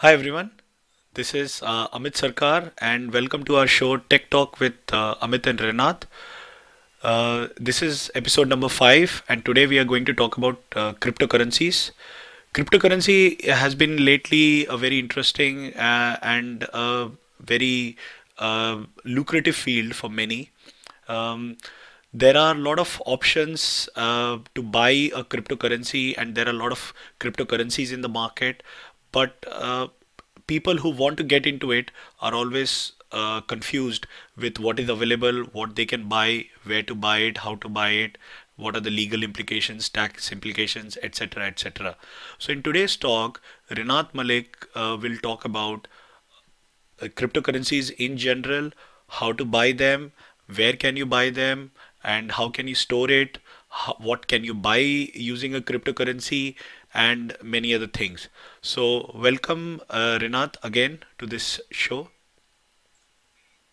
Hi everyone, this is Amit Sarkar and welcome to our show Tech Talk with Amit and Renat. This is episode number 5 and today we are going to talk about cryptocurrencies. Cryptocurrency has been lately a very interesting and a very lucrative field for many. Um, there are a lot of options to buy a cryptocurrency, and there are a lot of cryptocurrencies in the market. But people who want to get into it are always confused with what is available, what they can buy, where to buy it, how to buy it, what are the legal implications, tax implications, etc. etc. So, in today's talk, Rinat Malik will talk about cryptocurrencies in general, how to buy them, where can you buy them, and how can you store it, what can you buy using a cryptocurrency, and many other things. So, welcome, Rinat, again to this show.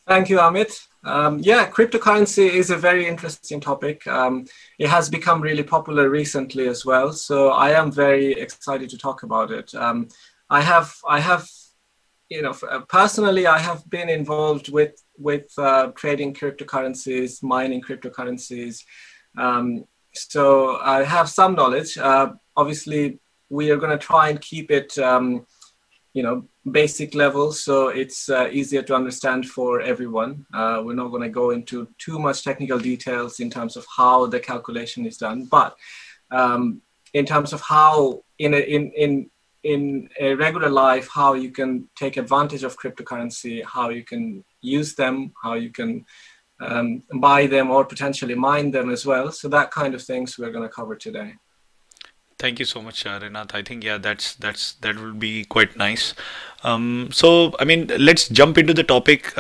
Thank you, Amit. Yeah, cryptocurrency is a very interesting topic. It has become really popular recently as well, so I am very excited to talk about it. I have, personally, I have been involved with trading cryptocurrencies, mining cryptocurrencies. So I have some knowledge. Obviously, we are going to try and keep it basic level, so it's easier to understand for everyone. We're not going to go into too much technical details in terms of how the calculation is done, but in terms of how in a regular life, how you can take advantage of cryptocurrency, how you can use them, how you can buy them or potentially mine them as well. So that kind of things we're going to cover today. Thank you so much, Renat. I think that will be quite nice. So I mean, let's jump into the topic.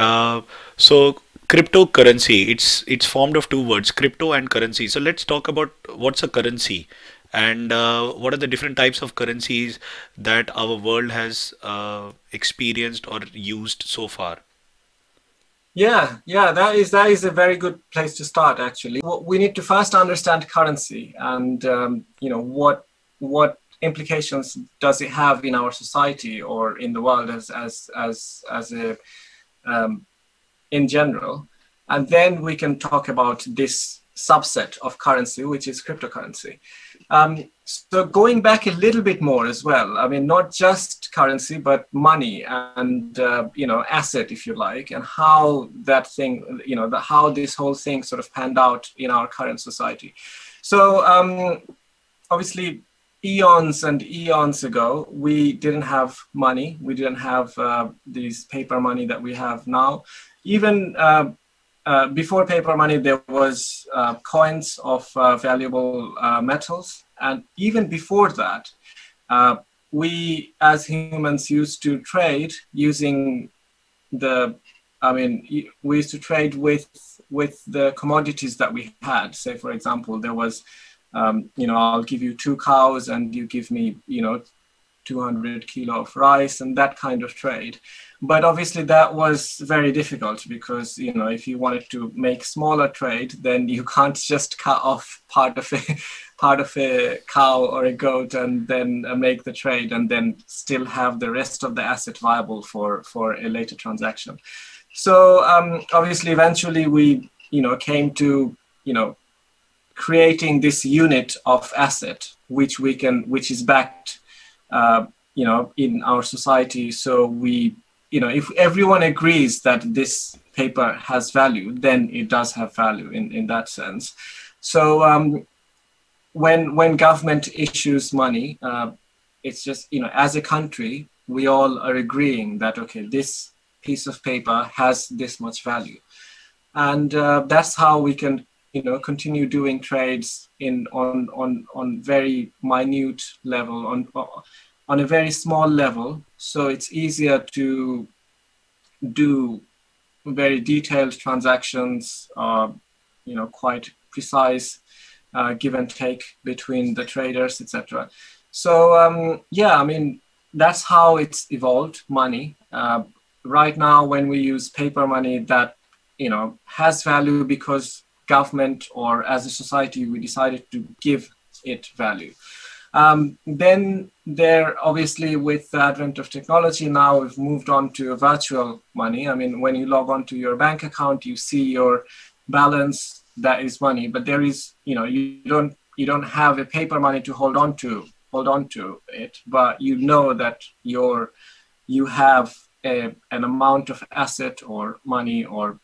So cryptocurrency, it's formed of two words, crypto and currency. So let's talk about what's a currency and what are the different types of currencies that our world has experienced or used so far. Yeah, that is a very good place to start. Actually, we need to first understand currency, and what implications does it have in our society or in the world as a in general, and then we can talk about this subset of currency, which is cryptocurrency. So going back a little bit more as well, I mean, not just currency, but money and asset, if you like, and how that thing, how this whole thing sort of panned out in our current society. So obviously, eons and eons ago, we didn't have money. We didn't have these paper money that we have now. Even before paper money, there was coins of valuable metals. And even before that, we as humans used to trade using the, I mean, we used to trade with the commodities that we had. Say, for example, there was, I'll give you 2 cows and you give me, 200 kilo of rice and that kind of trade. But obviously that was very difficult because, if you wanted to make smaller trade, then you can't just cut off part of a cow or a goat and then make the trade and then still have the rest of the asset viable for a later transaction. So obviously eventually we, came to, creating this unit of asset, which is backed in our society. So we, if everyone agrees that this paper has value, then it does have value in that sense. So when government issues money, it's just, as a country, we all are agreeing that, okay, this piece of paper has this much value. And that's how we can, continue doing trades on very minute level, on a very small level. So it's easier to do very detailed transactions, quite precise give and take between the traders, etc. So yeah, I mean, that's how it's evolved, money. Right now, when we use paper money, that has value because government or as a society we decided to give it value. Then there, obviously, with the advent of technology, now we've moved on to virtual money. I mean, when you log on to your bank account, you see your balance, that is money, but there is, you don't have a paper money to hold on to it, but you know that you have an amount of asset or money, or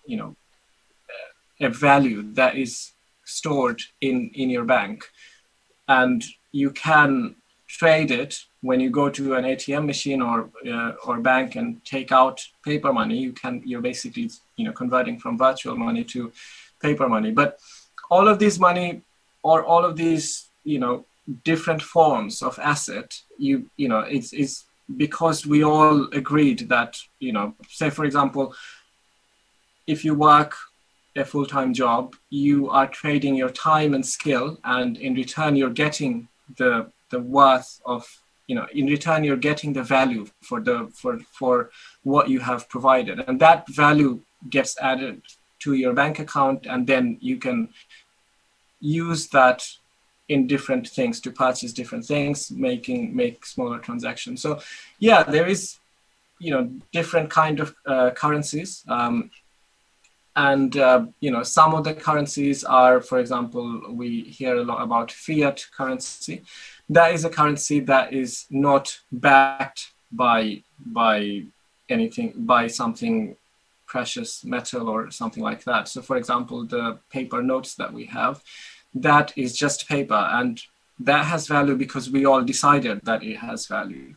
a value that is stored in your bank, and you can trade it when you go to an ATM machine or bank and take out paper money. You're basically converting from virtual money to paper money. But all of this money, or all of these different forms of asset, it's because we all agreed that, say for example, if you work a full-time job, you are trading your time and skill, and in return you're getting the worth of, in return you're getting the value for what you have provided, and that value gets added to your bank account, and then you can use that in different things to purchase different things, make smaller transactions. So yeah, there is different kind of currencies, and some of the currencies are, for example, we hear a lot about fiat currency. That is a currency that is not backed by anything, by something precious metal or something like that. So for example, the paper notes that we have, that is just paper, and that has value because we all decided that it has value.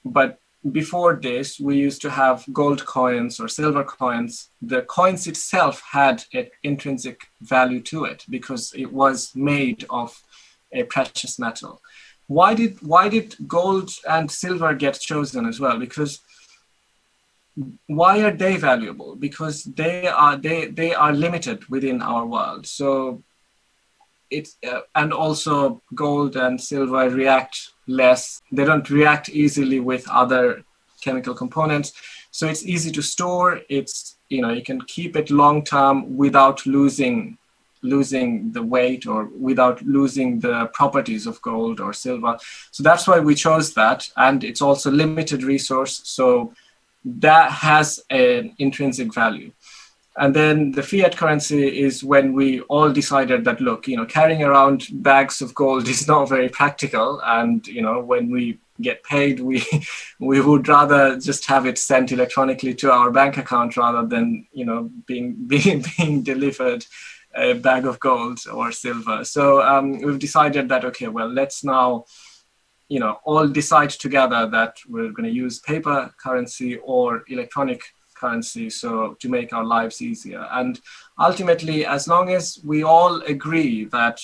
But before this, we used to have gold coins or silver coins. The coins itself had an intrinsic value to it because it was made of a precious metal. Why did gold and silver get chosen as well? Because why are they valuable? Because they are limited within our world. So it's and also gold and silver react less. They don't react easily with other chemical components. So it's easy to store. It's, you can keep it long term without losing the weight or without losing the properties of gold or silver. So that's why we chose that. And it's also limited resource. So that has an intrinsic value. And then the fiat currency is when we all decided that, look, carrying around bags of gold is not very practical. And, when we get paid, we would rather just have it sent electronically to our bank account rather than, being delivered a bag of gold or silver. So we've decided that, okay, well, let's now, all decide together that we're going to use paper currency or electronic currency, so to make our lives easier. And ultimately, as long as we all agree that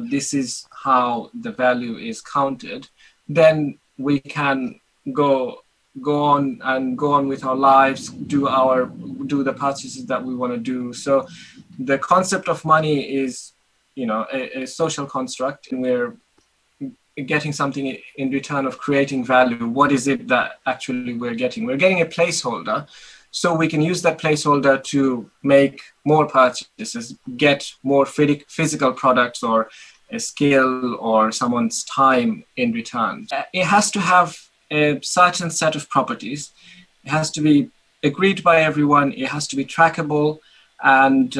this is how the value is counted, then we can go on with our lives, do the purchases that we want to do. So the concept of money is a social construct, and we're getting something in return of creating value. What is it that actually we're getting? We're getting a placeholder. So we can use that placeholder to make more purchases, get more physical products or a skill or someone's time in return. It has to have a certain set of properties. It has to be agreed by everyone. It has to be trackable, and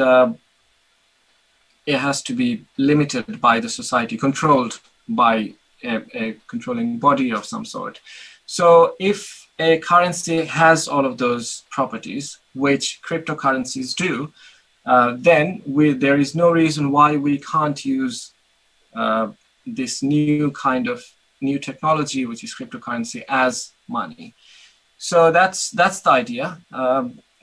it has to be limited by the society, controlled by a controlling body of some sort. So if a currency has all of those properties, which cryptocurrencies do, then there is no reason why we can't use this new technology, which is cryptocurrency, as money. So that's the idea.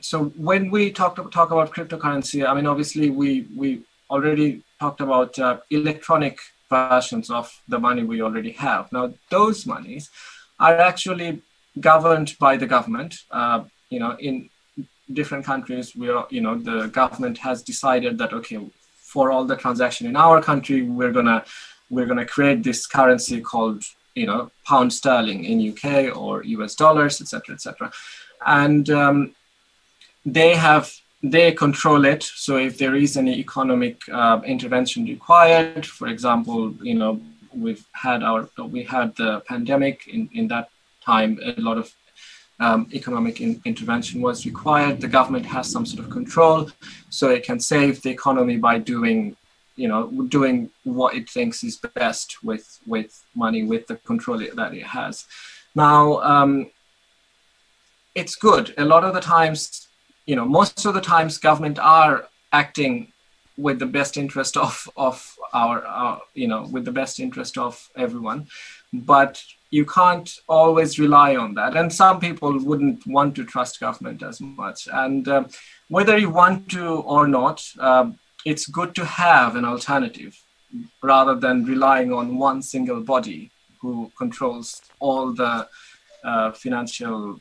So when we talk about cryptocurrency, I mean, obviously we already talked about electronic versions of the money we already have. Now, those monies are actually governed by the government. In different countries, the government has decided that, okay, for all the transaction in our country, we're gonna create this currency called pound sterling in UK or US dollars, etc., etc. And they control it. So if there is any economic intervention required, for example, we had the pandemic. In that time, a lot of economic intervention was required. The government has some sort of control, so it can save the economy by doing what it thinks is best with money, with the control that it has. Now, it's good. A lot of the times, most of the times, government are acting with the best interest of our with the best interest of everyone, but you can't always rely on that. And some people wouldn't want to trust government as much. And whether you want to or not, it's good to have an alternative rather than relying on one single body who controls all the financial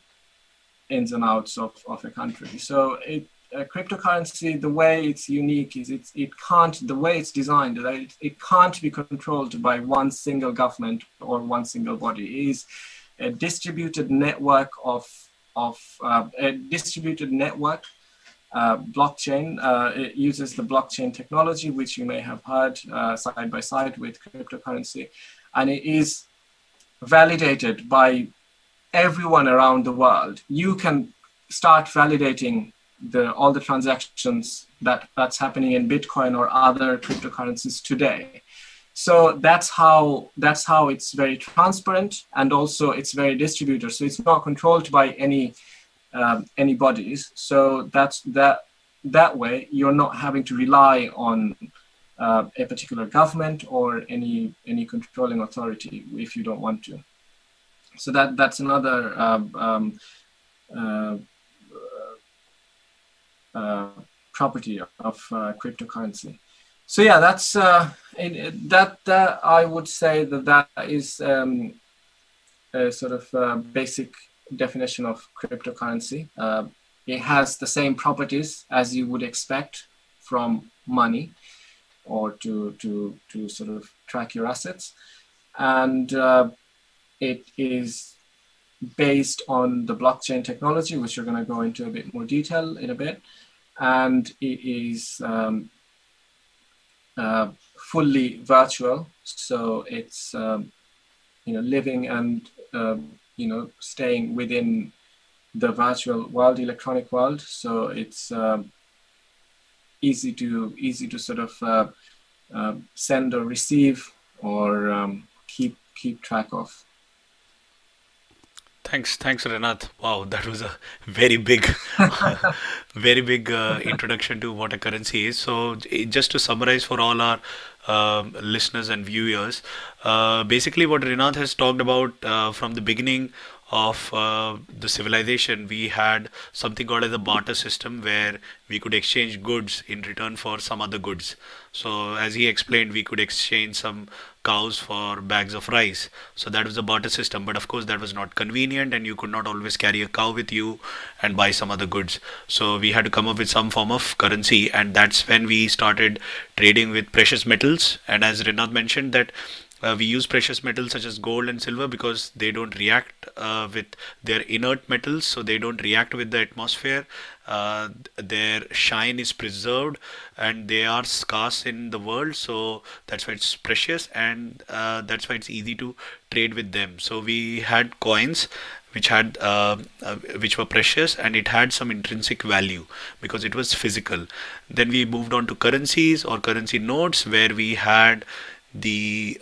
ins and outs of a country. So cryptocurrency, the way it's unique is the way it's designed, it can't be controlled by one single government or one single body. It is a distributed network blockchain. It uses the blockchain technology, which you may have heard side by side with cryptocurrency, and it is validated by everyone around the world. You can start validating all the transactions that's happening in Bitcoin or other cryptocurrencies today. So that's how it's very transparent, and also it's very distributed. So it's not controlled by any bodies. So that way you're not having to rely on a particular government or any controlling authority if you don't want to. So that's another property of cryptocurrency. So yeah, that's that I would say that is a sort of basic definition of cryptocurrency. It has the same properties as you would expect from money, or to sort of track your assets, and it is based on the blockchain technology, which we're going to go into a bit more detail in a bit, and it is fully virtual. So it's living and staying within the virtual world, electronic world. So it's easy to sort of send or receive or keep track of. Thanks, Renath. Wow, that was a very big, very big introduction to what a currency is. So, just to summarize for all our listeners and viewers, basically what Renath has talked about from the beginning of the civilization, we had something called as a barter system where we could exchange goods in return for some other goods. So, as he explained, we could exchange some cows for bags of rice. So that was the barter system. But of course, that was not convenient, and you could not always carry a cow with you and buy some other goods. So we had to come up with some form of currency, and that's when we started trading with precious metals. And as Renath mentioned, that we use precious metals such as gold and silver because they don't react with their inert metals, so they don't react with the atmosphere. Their shine is preserved, and they are scarce in the world, so that's why it's precious, and that's why it's easy to trade with them. So we had coins which were precious, and it had some intrinsic value because it was physical. Then we moved on to currencies or currency notes, where we had the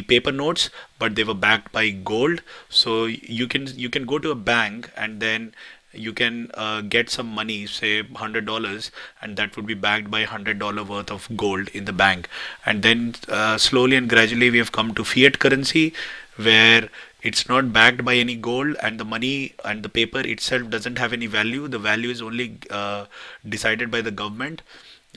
paper notes, but they were backed by gold. So you can go to a bank, and then you can get some money, say $100, and that would be backed by $100 worth of gold in the bank. And then slowly and gradually we have come to fiat currency, where it's not backed by any gold, and the money and the paper itself doesn't have any value. The value is only decided by the government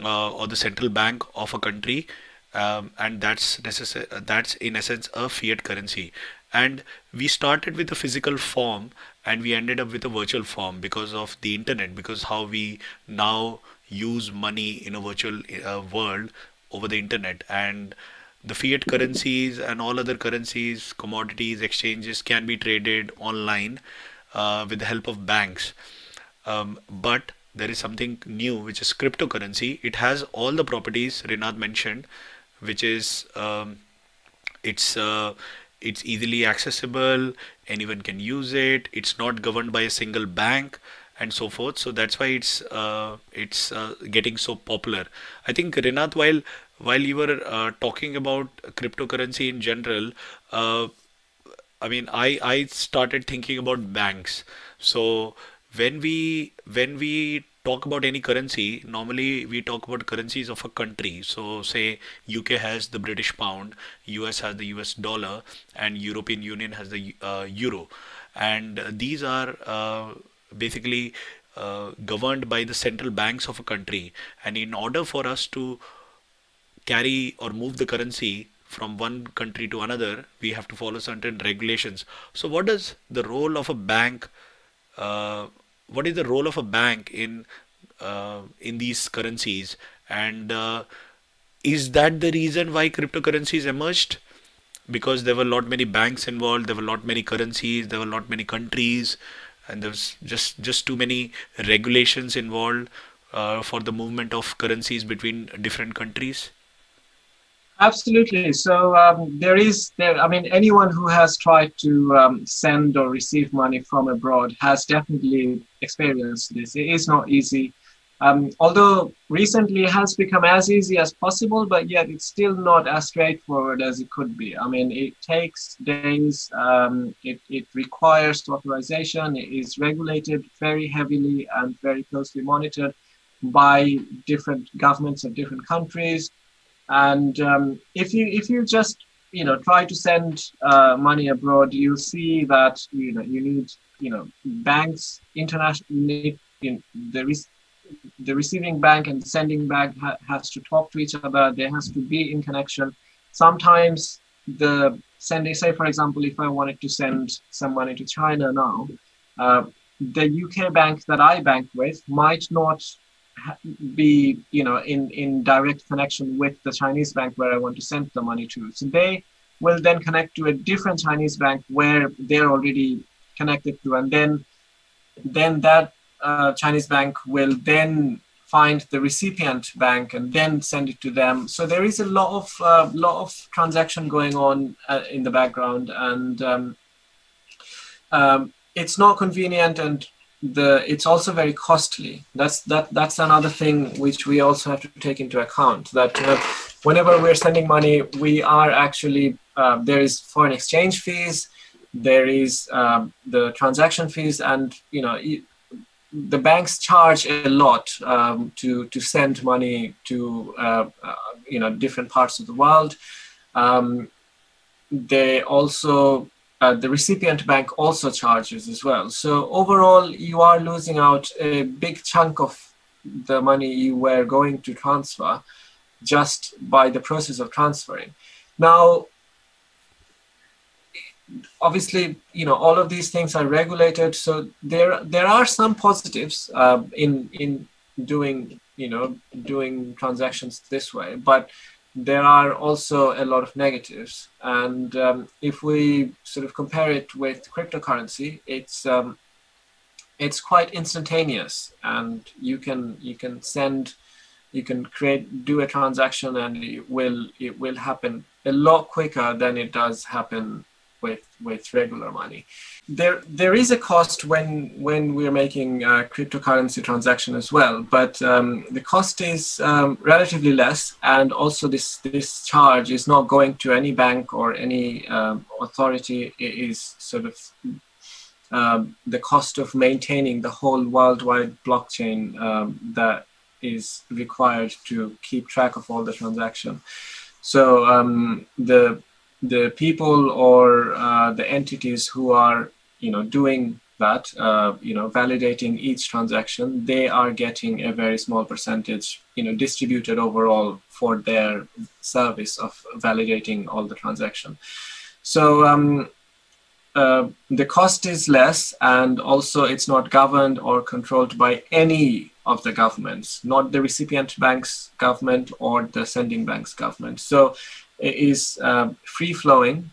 or the central bank of a country. And that's in essence a fiat currency. And we started with a physical form, and we ended up with a virtual form because of the internet, because how we now use money in a virtual world over the internet. And the fiat currencies and all other currencies, commodities, exchanges can be traded online with the help of banks. But there is something new, which is cryptocurrency. It has all the properties Renath mentioned, which is It's it's easily accessible. Anyone can use it. It's not governed by a single bank, and so forth. So that's why it's getting so popular. I think Rinath, while you were talking about cryptocurrency in general, uh, I mean, I started thinking about banks. So when we talk about any currency, normally we talk about currencies of a country. So say UK has the British pound, US has the US dollar, and European Union has the euro, and these are basically governed by the central banks of a country. And in order for us to carry or move the currency from one country to another, we have to follow certain regulations. So, what does the role of a bank? Uh, what is the role of a bank in these currencies? And is that the reason why cryptocurrencies emerged? Because there were a lot many banks involved, there were a lot many currencies, there were a lot many countries, and there was just too many regulations involved for the movement of currencies between different countries. Absolutely. So I mean, anyone who has tried to send or receive money from abroad has definitely experienced this. It is not easy. Although recently it has become as easy as possible, but yet it's still not as straightforward as it could be. I mean, it takes days, it requires authorization, it is regulated very heavily and very closely monitored by different governments of different countries. And if you just try to send money abroad, you'll see that you need banks internationally. The receiving bank and the sending bank has to talk to each other. There has to be in connection. Sometimes the sending, say for example, if I wanted to send some money to China now, the UK bank that I bank with might not be in direct connection with the Chinese bank where I want to send the money to. So they will then connect to a different Chinese bank where they're already connected to, and then that Chinese bank will then find the recipient bank and then send it to them. So there is a lot of transaction going on in the background, and it's not convenient, and it's also very costly. That's another thing which we also have to take into account, that whenever we're sending money, we are actually there is foreign exchange fees, there is the transaction fees, and the banks charge a lot to send money to different parts of the world. They also the recipient bank also charges as well. So overall, you are losing out a big chunk of the money you were going to transfer just by the process of transferring. Now, obviously, all of these things are regulated. So there are some positives in doing transactions this way, but there are also a lot of negatives. And if we sort of compare it with cryptocurrency, it's quite instantaneous, and you can do a transaction, and it will happen a lot quicker than it does happen with regular money. There is a cost when we're making a cryptocurrency transaction as well, but the cost is relatively less, and also this charge is not going to any bank or any authority. It is sort of the cost of maintaining the whole worldwide blockchain that is required to keep track of all the transaction. So the people or the entities who are doing that, validating each transaction, they are getting a very small percentage, distributed overall for their service of validating all the transaction. So the cost is less, and also it's not governed or controlled by any of the governments, not the recipient bank's government or the sending bank's government. So it is free-flowing,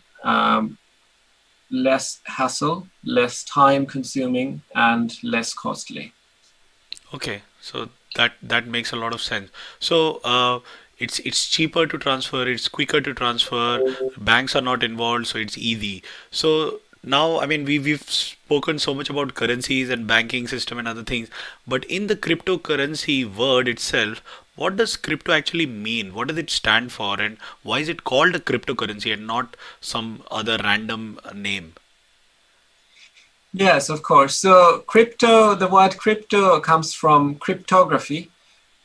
less hassle, less time-consuming, and less costly. Okay, so that makes a lot of sense. So it's cheaper to transfer, it's quicker to transfer, banks are not involved, so it's easy. So now, I mean, we've spoken so much about currencies and banking system and other things, but in the cryptocurrency word itself, what does crypto actually mean? What does it stand for, and why is it called a cryptocurrency and not some other random name? Yes, of course. So crypto, the word crypto comes from cryptography,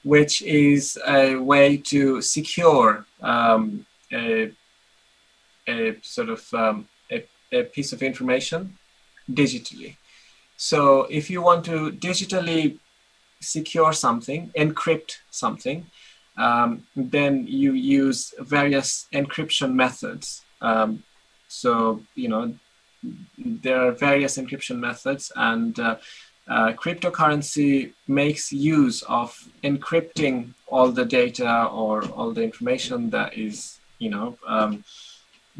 which is a way to secure a, a sort of a piece of information digitally. So if you want to digitally secure something, encrypt something, then you use various encryption methods. So, you know, there are various encryption methods, and cryptocurrency makes use of encrypting all the data or all the information that is, you know,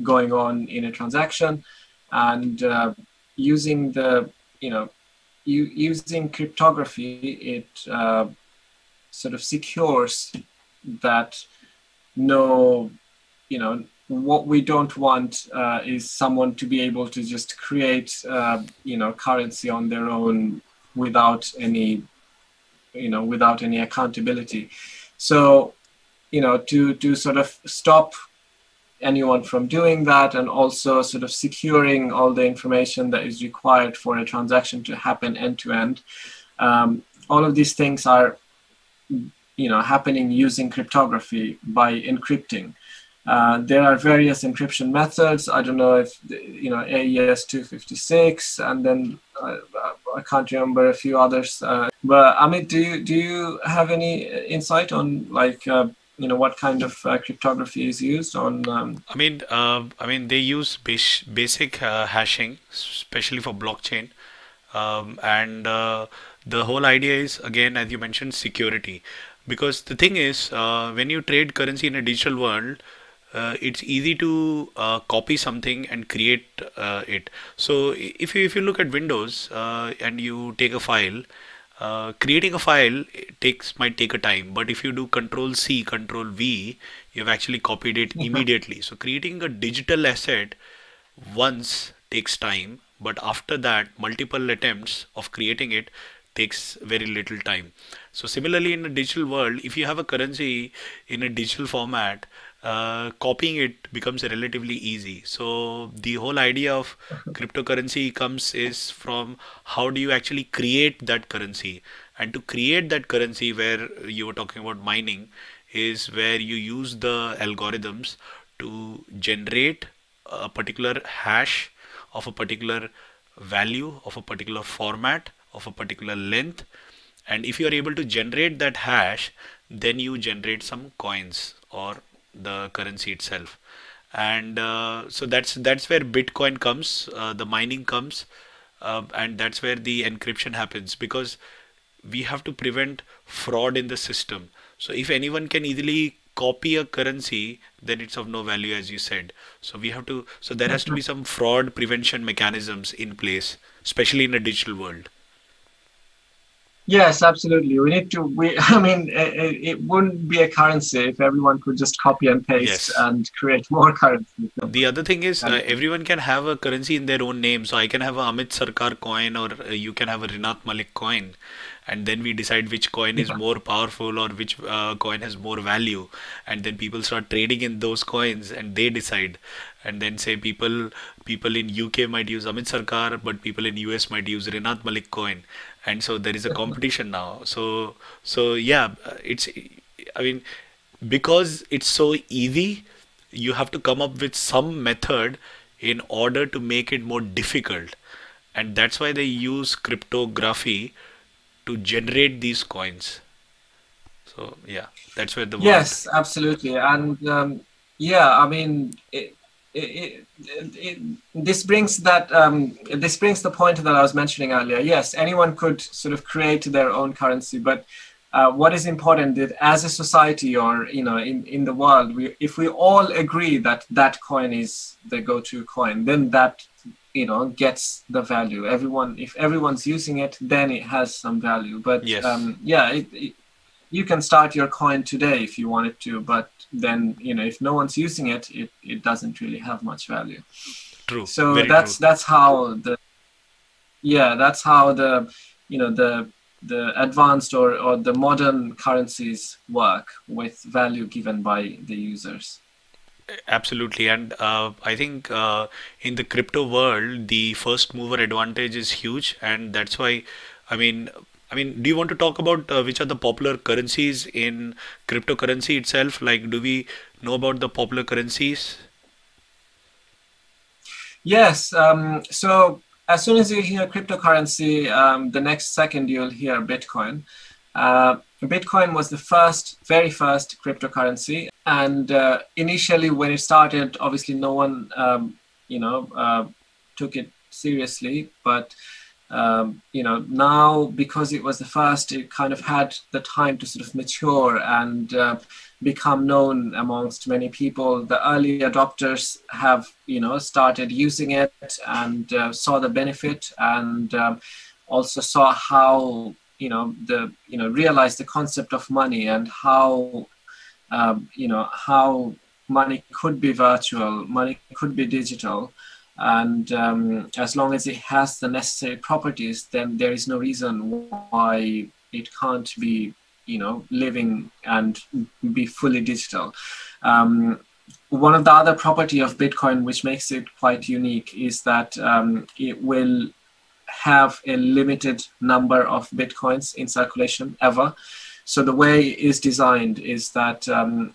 going on in a transaction, and using the, you know, using cryptography, it sort of secures that no, you know, what we don't want is someone to be able to just create, you know, currency on their own without any, you know, without any accountability. So, you know, to sort of stop anyone from doing that, and also sort of securing all the information that is required for a transaction to happen end to end. All of these things are, you know, happening using cryptography by encrypting. There are various encryption methods. I don't know if, you know, AES 256, and then I can't remember a few others. But Amit, do you have any insight on, like, you know, what kind of cryptography is used on? I mean, they use basic hashing, especially for blockchain. And the whole idea is, again, as you mentioned, security. Because the thing is, when you trade currency in a digital world, it's easy to copy something and create it. So if you look at Windows and you take a file, creating a file might take a time, but if you do Control C, Control V, you've actually copied it immediately. So creating a digital asset once takes time, but after that, multiple attempts of creating it takes very little time. So similarly, in a digital world, if you have a currency in a digital format, copying it becomes relatively easy. So the whole idea of cryptocurrency comes is from how do you actually create that currency, and to create that currency, where you were talking about mining, is where you use the algorithms to generate a particular hash of a particular value, of a particular format, of a particular length. And if you are able to generate that hash, then you generate some coins or the currency itself. And so that's where Bitcoin comes, the mining comes, and that's where the encryption happens, because we have to prevent fraud in the system. So if anyone can easily copy a currency, then it's of no value, as you said. So there has to be some fraud prevention mechanisms in place, especially in a digital world. Yes, absolutely. We need to. I mean, it wouldn't be a currency if everyone could just copy and paste Yes. and create more currency. So, The other thing is, and everyone can have a currency in their own name. So I can have a Amit Sarkar coin, or you can have a Rinat Malik coin, and then we decide which coin is more powerful, or which coin has more value, and then people start trading in those coins, and they decide. And then say people in UK might use Amit Sarkar, but people in US might use Rinat Malik coin, and so there is a competition now. So yeah, it's, I mean, because it's so easy, you have to come up with some method in order to make it more difficult. And that's why they use cryptography to generate these coins. So yeah, that's where the word. yes, absolutely. And yeah, I mean, this brings that this brings the point that I was mentioning earlier. Yes, anyone could sort of create their own currency, but what is important is, as a society, or, you know, in the world, if we all agree that that coin is the go-to coin, then that, you know, gets the value. Everyone, if everyone's using it, then it has some value. But Yes. yeah, you can start your coin today if you wanted to, but then, you know, if no one's using it, it doesn't really have much value. True, So very true. that's how the, yeah, that's how the, you know, the advanced or the modern currencies work with value given by the users. Absolutely. And I think in the crypto world, the first mover advantage is huge, and that's why, I mean, do you want to talk about which are the popular currencies in cryptocurrency itself? Like, do we know about the popular currencies? Yes. So as soon as you hear cryptocurrency, the next second you'll hear Bitcoin. Bitcoin was the very first cryptocurrency, and initially when it started, obviously no one, took it seriously. But now because it was the first, it kind of had the time to sort of mature and become known amongst many people. The early adopters have, started using it and saw the benefit, and also saw how, realized the concept of money and how, how money could be virtual, money could be digital. And as long as it has the necessary properties, then there is no reason why it can't be, living and be fully digital. One of the other property of Bitcoin, which makes it quite unique, is that it will have a limited number of Bitcoins in circulation ever. So the way it is designed is that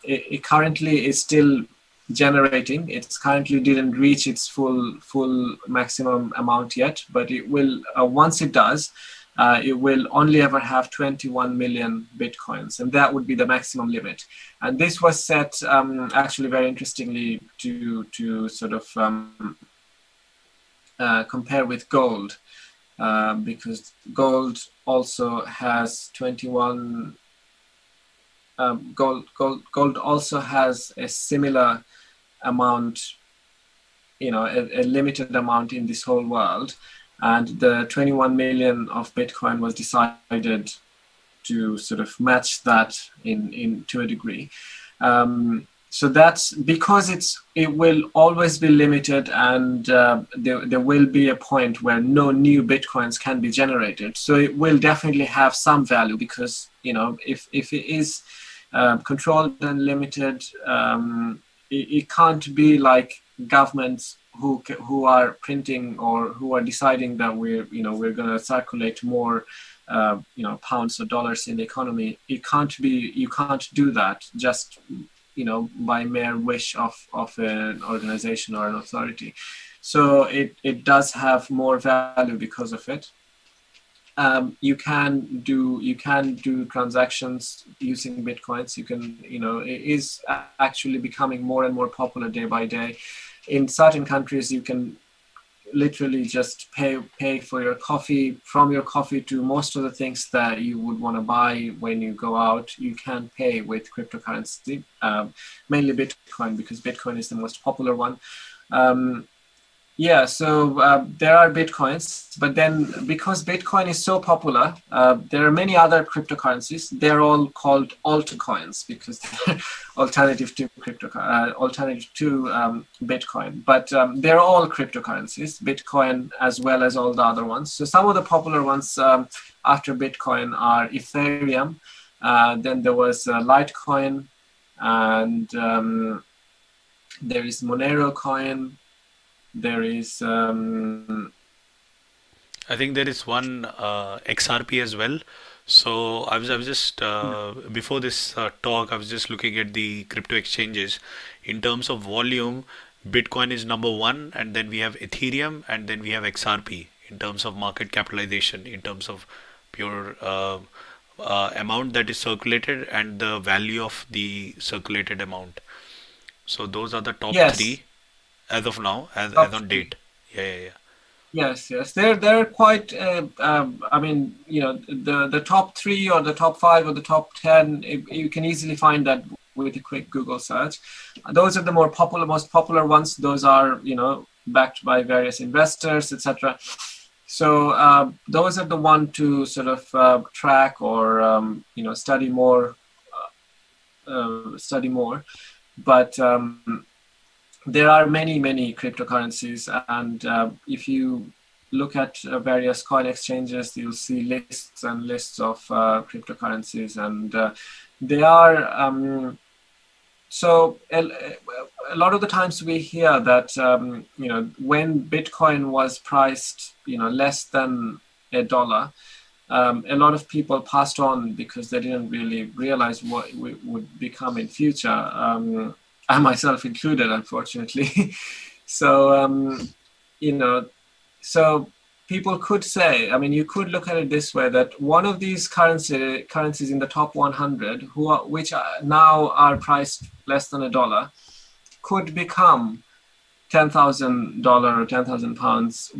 it currently is still generating. It's currently didn't reach its full maximum amount yet, but it will, once it does, it will only ever have 21 million Bitcoins, and that would be the maximum limit. And this was set actually very interestingly to sort of compare with gold, because gold also has 21. Gold also has a similar amount, a limited amount in this whole world, and the 21 million of Bitcoin was decided to sort of match that in to a degree. So that's because it will always be limited, and there will be a point where no new Bitcoins can be generated. So it will definitely have some value, because if it is controlled and limited, it can't be like governments who are printing or who are deciding that we're going to circulate more pounds or dollars in the economy. You can't do that just by mere wish of an organization or an authority. So it does have more value because of it. You can do transactions using Bitcoins. It is actually becoming more and more popular day by day. In certain countries, you can literally just pay for your coffee. From your coffee to most of the things that you would want to buy when you go out, you can pay with cryptocurrency, mainly Bitcoin, because Bitcoin is the most popular one. So there are Bitcoins, but then because Bitcoin is so popular, there are many other cryptocurrencies. They're all called altcoins because they're alternative to Bitcoin. But they're all cryptocurrencies, Bitcoin as well as all the other ones. So some of the popular ones after Bitcoin are Ethereum. Then there was Litecoin, and there is Monero coin. There is, I think there is one XRP as well. So I was just before this talk, I was just looking at the crypto exchanges. In terms of volume, Bitcoin is number one, and then we have Ethereum, and then we have XRP in terms of market capitalization, in terms of pure amount that is circulated and the value of the circulated amount. So those are the top yes, three as of now, as top on three. date. Yeah, yeah, yeah. Yes. They're quite. I mean, the top three or the top five or the top 10. You can easily find that with a quick Google search. Those are the most popular ones. Those are backed by various investors, etc. So those are the one to sort of track or study more, study more. But there are many cryptocurrencies, and if you look at various coin exchanges, you'll see lists and lists of cryptocurrencies, and they are so a lot of the times we hear that when Bitcoin was priced less than $1, a lot of people passed on because they didn't really realize what would become in future. I myself included, unfortunately. So so people could say, I mean, you could look at it this way, that one of these currencies in the top 100, which now are priced less than $1, could become $10,000 or 10,000 pounds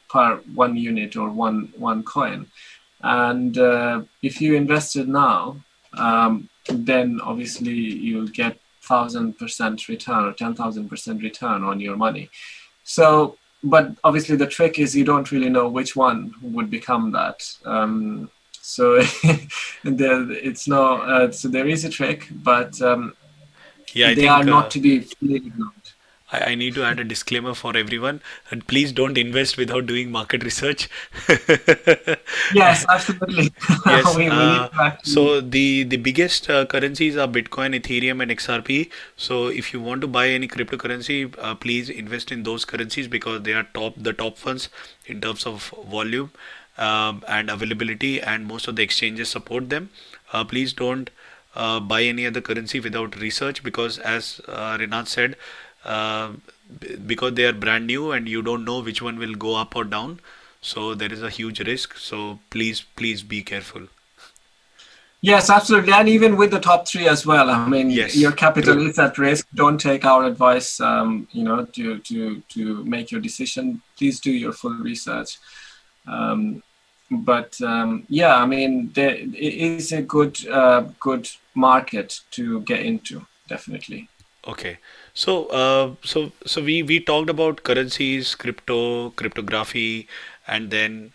per one unit or one coin. And if you invested now, then obviously you'll get 1,000% return or 10,000% return on your money. So, but obviously the trick is you don't really know which one would become that. So it's no, so there is a trick, but Yeah, I they are think not to be fully ignored. I need to add a disclaimer for everyone, and please don't invest without doing market research. Yes, absolutely. Yes. We need to actually. So the biggest currencies are Bitcoin, Ethereum, and XRP. So if you want to buy any cryptocurrency, please invest in those currencies because they are the top ones in terms of volume and availability, and most of the exchanges support them. Please don't buy any other currency without research because, as Rinat said, uh, because they are brand new and you don't know which one will go up or down. So there is a huge risk. So please be careful. Yes, absolutely. And even with the top three as well. I mean, your Yes, capital true. is at risk. Don't take our advice, to make your decision. Please do your full research. Um, but yeah, I mean, it is a good market to get into, definitely. Okay. So we talked about currencies, cryptography, and then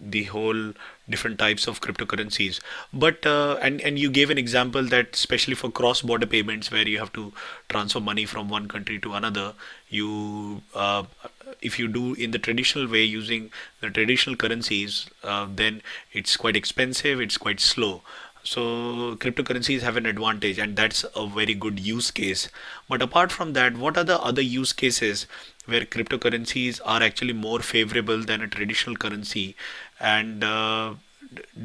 the whole different types of cryptocurrencies. But and you gave an example that especially for cross-border payments where you have to transfer money from one country to another, you if you do in the traditional way using the traditional currencies, then it's quite expensive, it's quite slow. So cryptocurrencies have an advantage, and that's a very good use case. But apart from that, what are the other use cases where cryptocurrencies are actually more favorable than a traditional currency? And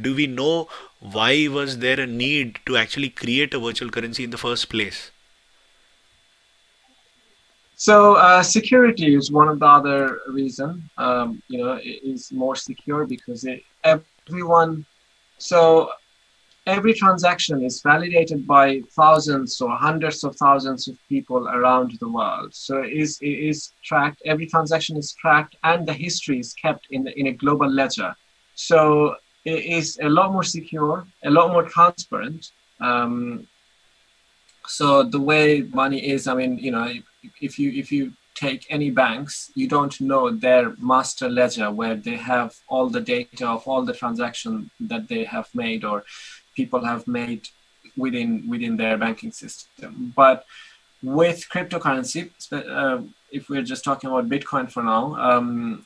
do we know why was there a need to actually create a virtual currency in the first place? So security is one of the other reason. It is more secure because everyone. So every transaction is validated by thousands or hundreds of thousands of people around the world. So it is tracked. Every transaction is tracked, and the history is kept in a global ledger. So it is a lot more secure, a lot more transparent. So the way money is, I mean, if you take any banks, you don't know their master ledger where they have all the data of all the transactions that they have made or people have made within their banking system. But with cryptocurrency, if we're just talking about Bitcoin for now,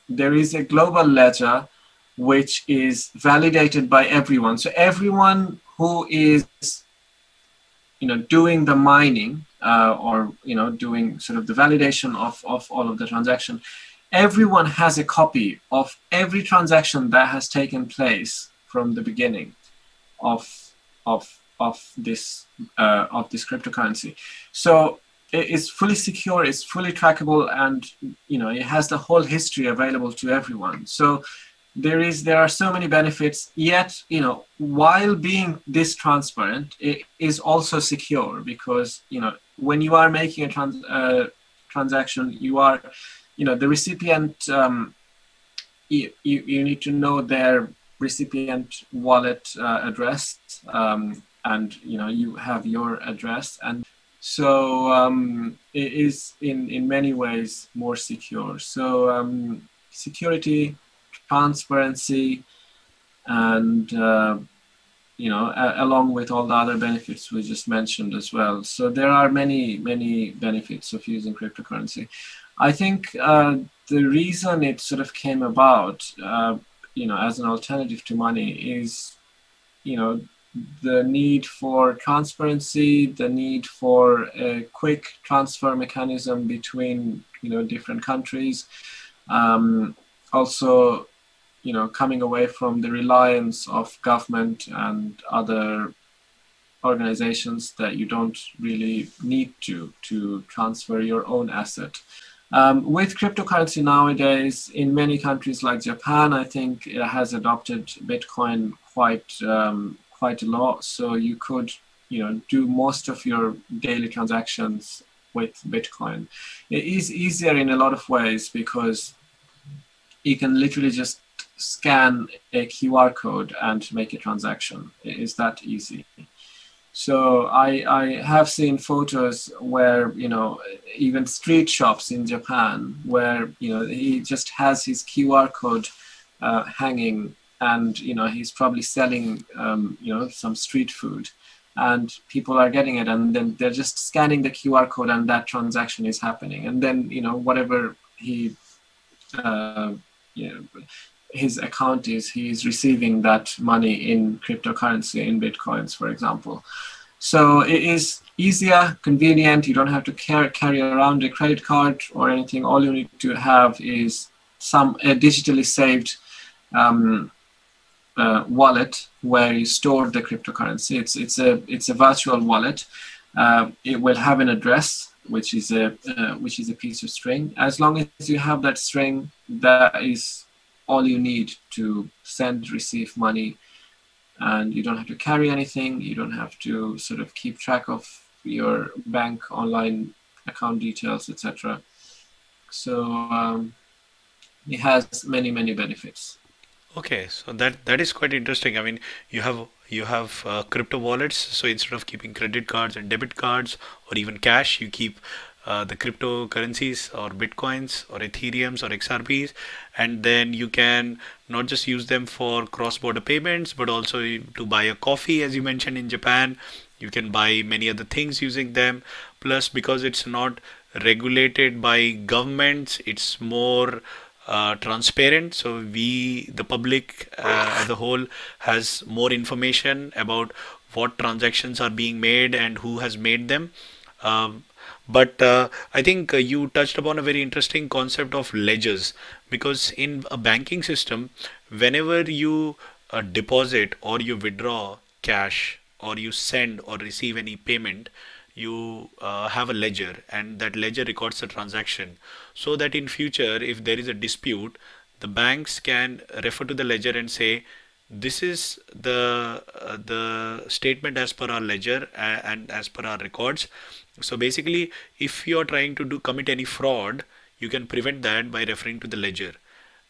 there is a global ledger which is validated by everyone. So everyone who is doing the mining or doing sort of the validation of all of the transaction, everyone has a copy of every transaction that has taken place from the beginning of this cryptocurrency. So it's fully secure, it's fully trackable, and it has the whole history available to everyone. So there are so many benefits, yet while being this transparent, it is also secure because when you are making a transaction, you are the recipient, you need to know their recipient wallet address, and you have your address, and so it is in many ways more secure. So security, transparency, and along with all the other benefits we just mentioned as well. So there are many benefits of using cryptocurrency. I think the reason it sort of came about, as an alternative to money is, the need for transparency, the need for a quick transfer mechanism between, different countries. Also, coming away from the reliance of government and other organizations that you don't really need to transfer your own asset. With cryptocurrency nowadays, in many countries like Japan, I think it has adopted Bitcoin quite a lot. So you could, do most of your daily transactions with Bitcoin. It is easier in a lot of ways because you can literally just scan a QR code and make a transaction. It is that easy. So I have seen photos where, even street shops in Japan where, he just has his QR code hanging, and, he's probably selling, some street food, and people are getting it, and then they're just scanning the QR code and that transaction is happening. And then, whatever he, his account is, he's receiving that money in cryptocurrency, in Bitcoins, for example. So it is easier, convenient. You don't have to carry around a credit card or anything. All you need to have is a digitally saved wallet where you store the cryptocurrency. It's a virtual wallet. It will have an address, which is a piece of string. As long as you have that string, that is all you need to send, receive money, and you don't have to carry anything. You don't have to sort of keep track of your bank online account details, etc. So it has many benefits. Okay, so that is quite interesting. I mean, you have crypto wallets. So instead of keeping credit cards and debit cards or even cash, you keep the cryptocurrencies or bitcoins or ethereums or xrbs, and then you can not just use them for cross-border payments but also to buy a coffee, as you mentioned, in Japan. You can buy many other things using them. Plus, because it's not regulated by governments, it's more transparent. So the public as a whole, has more information about what transactions are being made and who has made them. But I think you touched upon a very interesting concept of ledgers, because in a banking system, whenever you deposit or you withdraw cash, or you send or receive any payment, you have a ledger, and that ledger records the transaction, so that in future, if there is a dispute, the banks can refer to the ledger and say, this is the statement as per our ledger and as per our records. So basically, if you are trying to commit any fraud, you can prevent that by referring to the ledger.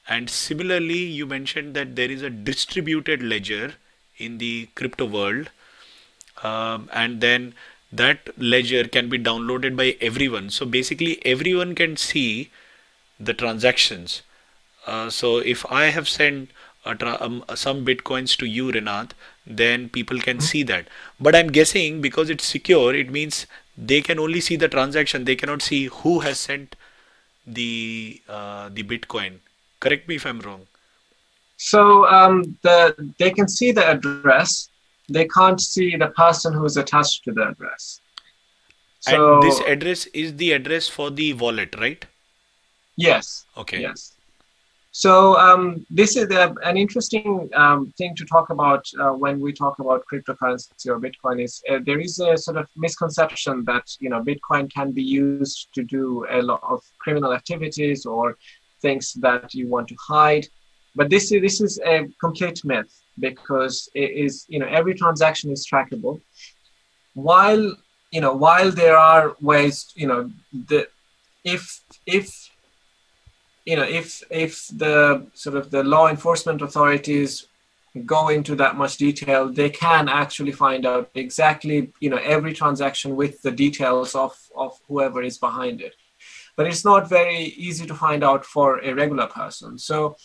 And similarly, you mentioned that there is a distributed ledger in the crypto world, and then that ledger can be downloaded by everyone. So basically, everyone can see the transactions. So if I have sent some bitcoins to you, Renath, then people can see that. But I'm guessing because it's secure, it means they can only see the transaction. They cannot see who has sent the bitcoin. Correct me if I'm wrong. So they can see the address. They can't see the person who is attached to the address. So, and this address is the address for the wallet, right? Yes. Okay. Yes. So this is an interesting thing to talk about when we talk about cryptocurrency or Bitcoin. Is there is a sort of misconception that Bitcoin can be used to do a lot of criminal activities or things that you want to hide, but this is a complete myth, because it is every transaction is trackable. While there are ways if the sort of the law enforcement authorities go into that much detail, they can actually find out exactly every transaction with the details of whoever is behind it. But it's not very easy to find out for a regular person. So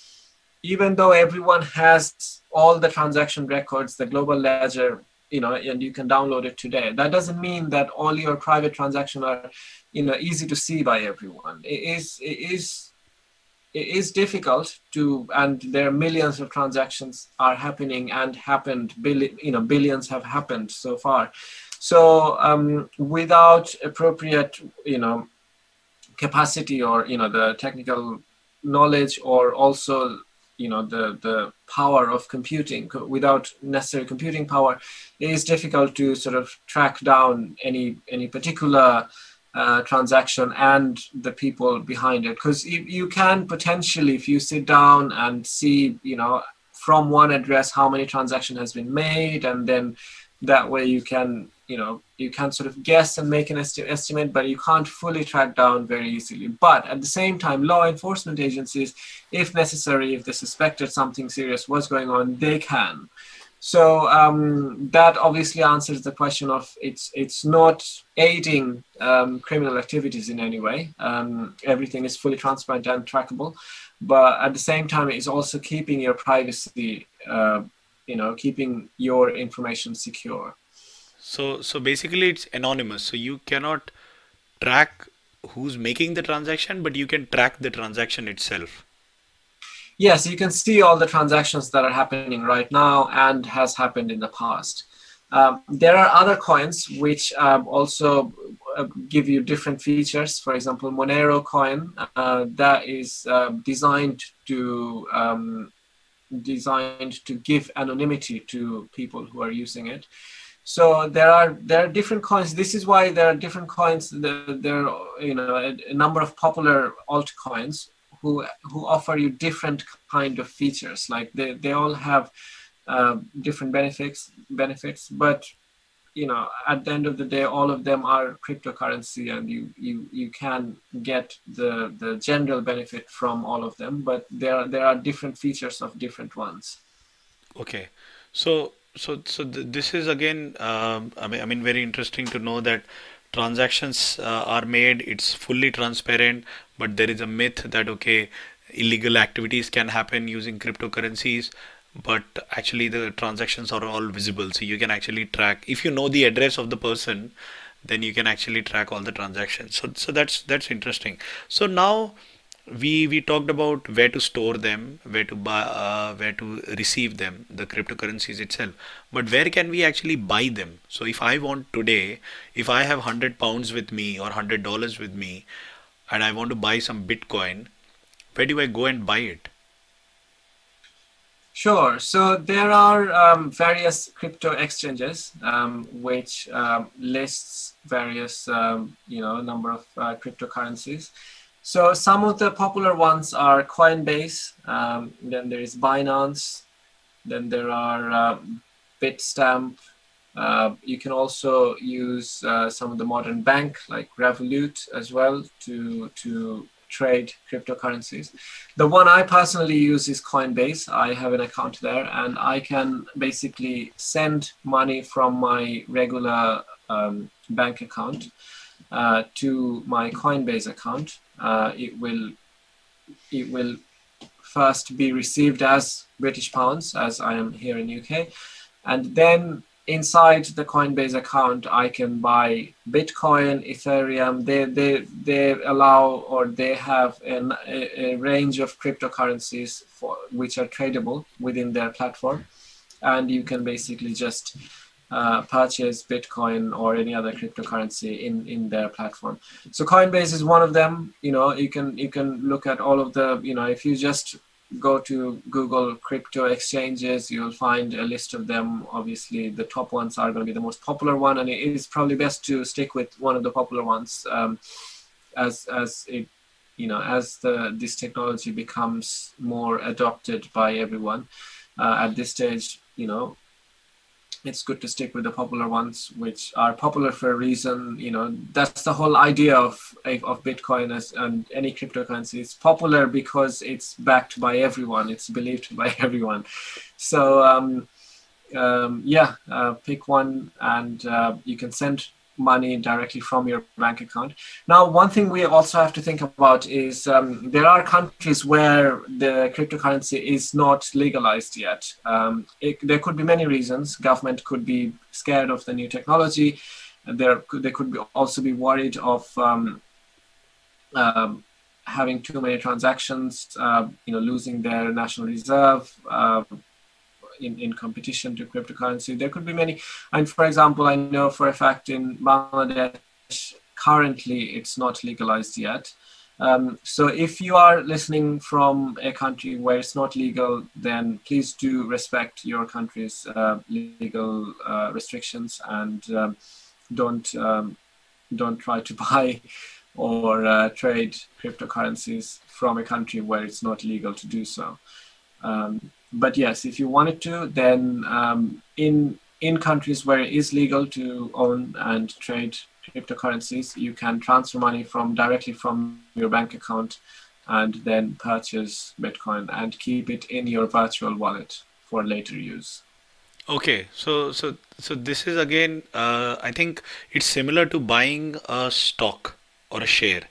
even though everyone has all the transaction records, the global ledger, and you can download it today, that doesn't mean that all your private transactions are, easy to see by everyone. It is difficult to, and there are millions of transactions are happening and happened, billions have happened so far. So without appropriate, capacity, or, the technical knowledge, or also, the power of computing, without necessary computing power, it is difficult to sort of track down any particular transaction and the people behind it. Because you can potentially, if you sit down and see, from one address how many transaction has been made, and then that way you can sort of guess and make an estimate, but you can't fully track down very easily. But at the same time, law enforcement agencies, if necessary, if they suspected something serious was going on, they can. So that obviously answers the question of it's not aiding criminal activities in any way. Everything is fully transparent and trackable, but at the same time, it's also keeping your privacy, keeping your information secure. So basically it's anonymous. So you cannot track who's making the transaction, but you can track the transaction itself. Yes, you can see all the transactions that are happening right now and has happened in the past. There are other coins which also give you different features. For example, Monero coin, that is designed to give anonymity to people who are using it. So there are different coins. This is why there are different coins. There are a number of popular altcoins who offer you different kind of features. Like they all have different benefits, but at the end of the day, all of them are cryptocurrency, and you can get the general benefit from all of them. But there are different features of different ones. Okay, so this is again, I mean, very interesting to know that transactions are made. It's fully transparent, but there is a myth that okay, illegal activities can happen using cryptocurrencies, but actually the transactions are all visible. So you can actually track if you know the address of the person, then you can actually track all the transactions. So that's interesting. So now we talked about where to store them, where to buy, where to receive them, the cryptocurrencies itself. But where can we actually buy them? So if I want today, if I have £100 with me or $100 with me, and I want to buy some Bitcoin, where do I go and buy it? Sure. So there are various crypto exchanges which lists various number of cryptocurrencies. So some of the popular ones are Coinbase, then there is Binance, then there are Bitstamp. You can also use some of the modern bank like Revolut as well to trade cryptocurrencies. The one I personally use is Coinbase. I have an account there, and I can basically send money from my regular bank account to my Coinbase account. It will first be received as British pounds, as I am here in UK, and then inside the Coinbase account I can buy Bitcoin, Ethereum. They allow, or they have a range of cryptocurrencies which are tradable within their platform, and you can basically just purchase Bitcoin or any other cryptocurrency in their platform. So Coinbase is one of them. You can look at all of the, if you just go to Google crypto exchanges, you'll find a list of them. Obviously, the top ones are going to be the most popular one, and it is probably best to stick with one of the popular ones as it, as this technology becomes more adopted by everyone. At this stage, it's good to stick with the popular ones, which are popular for a reason. That's the whole idea of Bitcoin and any cryptocurrency. It's popular because it's backed by everyone. It's believed by everyone. So pick one, and you can send money directly from your bank account. Now, one thing we also have to think about is there are countries where the cryptocurrency is not legalized yet. There could be many reasons. Government could be scared of the new technology. They could also be worried of having too many transactions, losing their national reserve. In competition to cryptocurrency. There could be many. And for example, I know for a fact in Bangladesh, currently it's not legalized yet. So if you are listening from a country where it's not legal, then please do respect your country's legal restrictions, and don't try to buy or trade cryptocurrencies from a country where it's not legal to do so. But yes, if you wanted to, then in countries where it is legal to own and trade cryptocurrencies, you can transfer money directly from your bank account and then purchase Bitcoin and keep it in your virtual wallet for later use. Okay, so this is again, I think it's similar to buying a stock or a share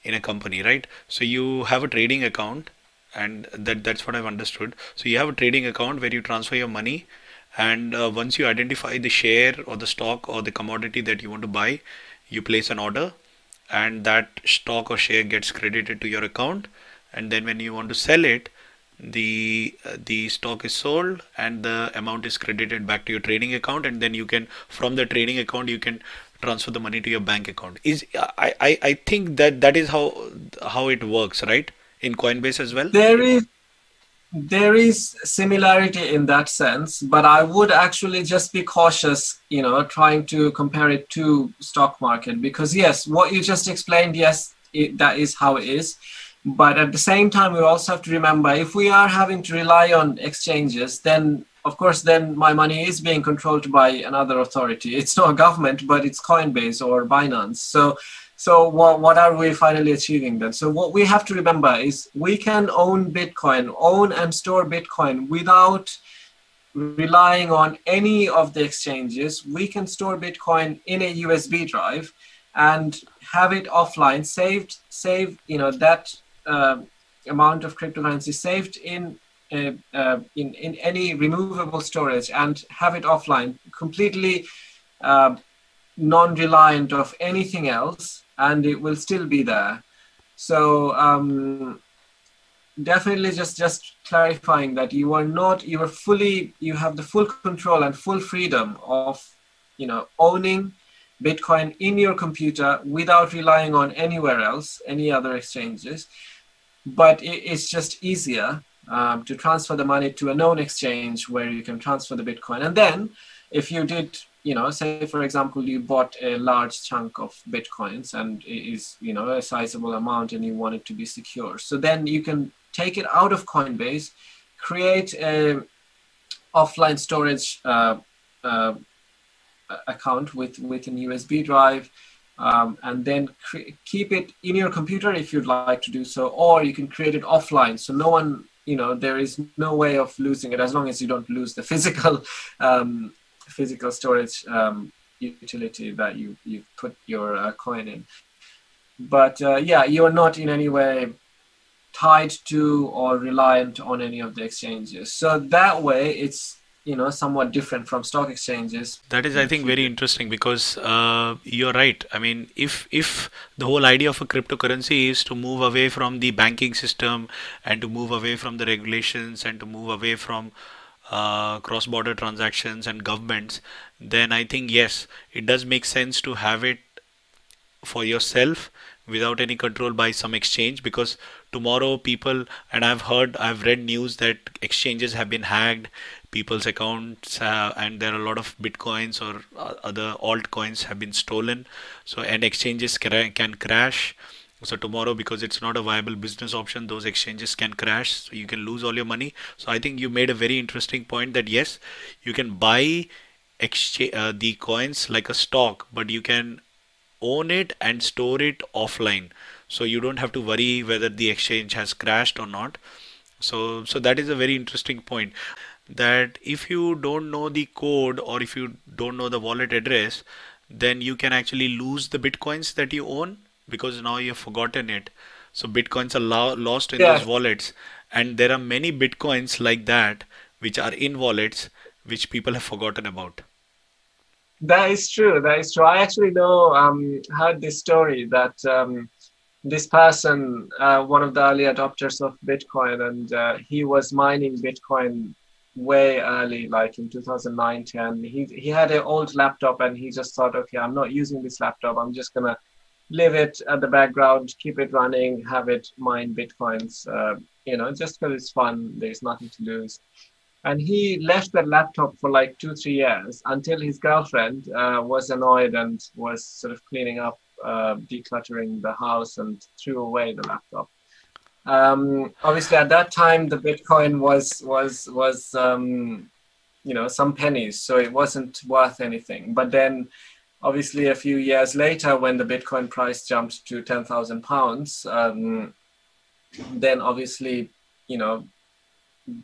in a company, right? So you have a trading account, and that's what I've understood. So you have a trading account where you transfer your money, and once you identify the share or the stock or the commodity that you want to buy, you place an order, and that stock or share gets credited to your account, and then when you want to sell it, the stock is sold and the amount is credited back to your trading account, and then you can, from the trading account, you can transfer the money to your bank account. I think that is how it works, right? In Coinbase as well? There is similarity in that sense, but I would actually just be cautious, trying to compare it to stock market, because yes, what you just explained, yes, that is how it is. But at the same time, we also have to remember, if we are having to rely on exchanges, then of course, then my money is being controlled by another authority. It's not a government, but it's Coinbase or Binance. So what are we finally achieving then? So what we have to remember is we can own and store Bitcoin without relying on any of the exchanges. We can store Bitcoin in a USB drive and have it offline, save that amount of cryptocurrency saved in any removable storage, and have it offline, completely non-reliant of anything else, and it will still be there. So definitely just clarifying that you have the full control and full freedom of owning Bitcoin in your computer without relying on anywhere else, any other exchanges. But it's just easier to transfer the money to a known exchange where you can transfer the Bitcoin. And then if you did, say for example, you bought a large chunk of Bitcoins and it is, a sizable amount, and you want it to be secure. So then you can take it out of Coinbase, create a offline storage account with an USB drive, and then keep it in your computer if you'd like to do so, or you can create it offline. So no one, there is no way of losing it, as long as you don't lose the physical storage utility that you put your coin in. But yeah, you are not in any way tied to or reliant on any of the exchanges. So that way it's somewhat different from stock exchanges. That is, I think, very interesting, because you're right. I mean, if the whole idea of a cryptocurrency is to move away from the banking system and to move away from the regulations and to move away from cross-border transactions and governments, then I think, yes, it does make sense to have it for yourself without any control by some exchange, because tomorrow people, and I've read news that exchanges have been hacked, people's accounts, and there are a lot of Bitcoins or other altcoins have been stolen. So, and exchanges can crash. So tomorrow, because it's not a viable business option, those exchanges can crash. So you can lose all your money. So I think you made a very interesting point that yes, you can buy the coins like a stock, but you can own it and store it offline. So you don't have to worry whether the exchange has crashed or not. So that is a very interesting point, that if you don't know the code or if you don't know the wallet address, then you can actually lose the bitcoins that you own because now you've forgotten it. So bitcoins are lost in those Yeah, wallets, and there are many bitcoins like that which are in wallets which people have forgotten about. that is true. That is true. I actually know heard this story that this person, one of the early adopters of Bitcoin, and he was mining Bitcoin way early, like in 2009, 10. He had an old laptop, and he just thought, okay, I'm not using this laptop. I'm just gonna leave it at the background, keep it running, have it mine Bitcoins, just because it's fun. There's nothing to lose. And he left that laptop for like 2, 3 years until his girlfriend was annoyed and was sort of cleaning up, decluttering the house, and threw away the laptop. Obviously, at that time, the Bitcoin was some pennies, so it wasn't worth anything. But then, obviously, a few years later, when the Bitcoin price jumped to £10,000, then obviously, you know,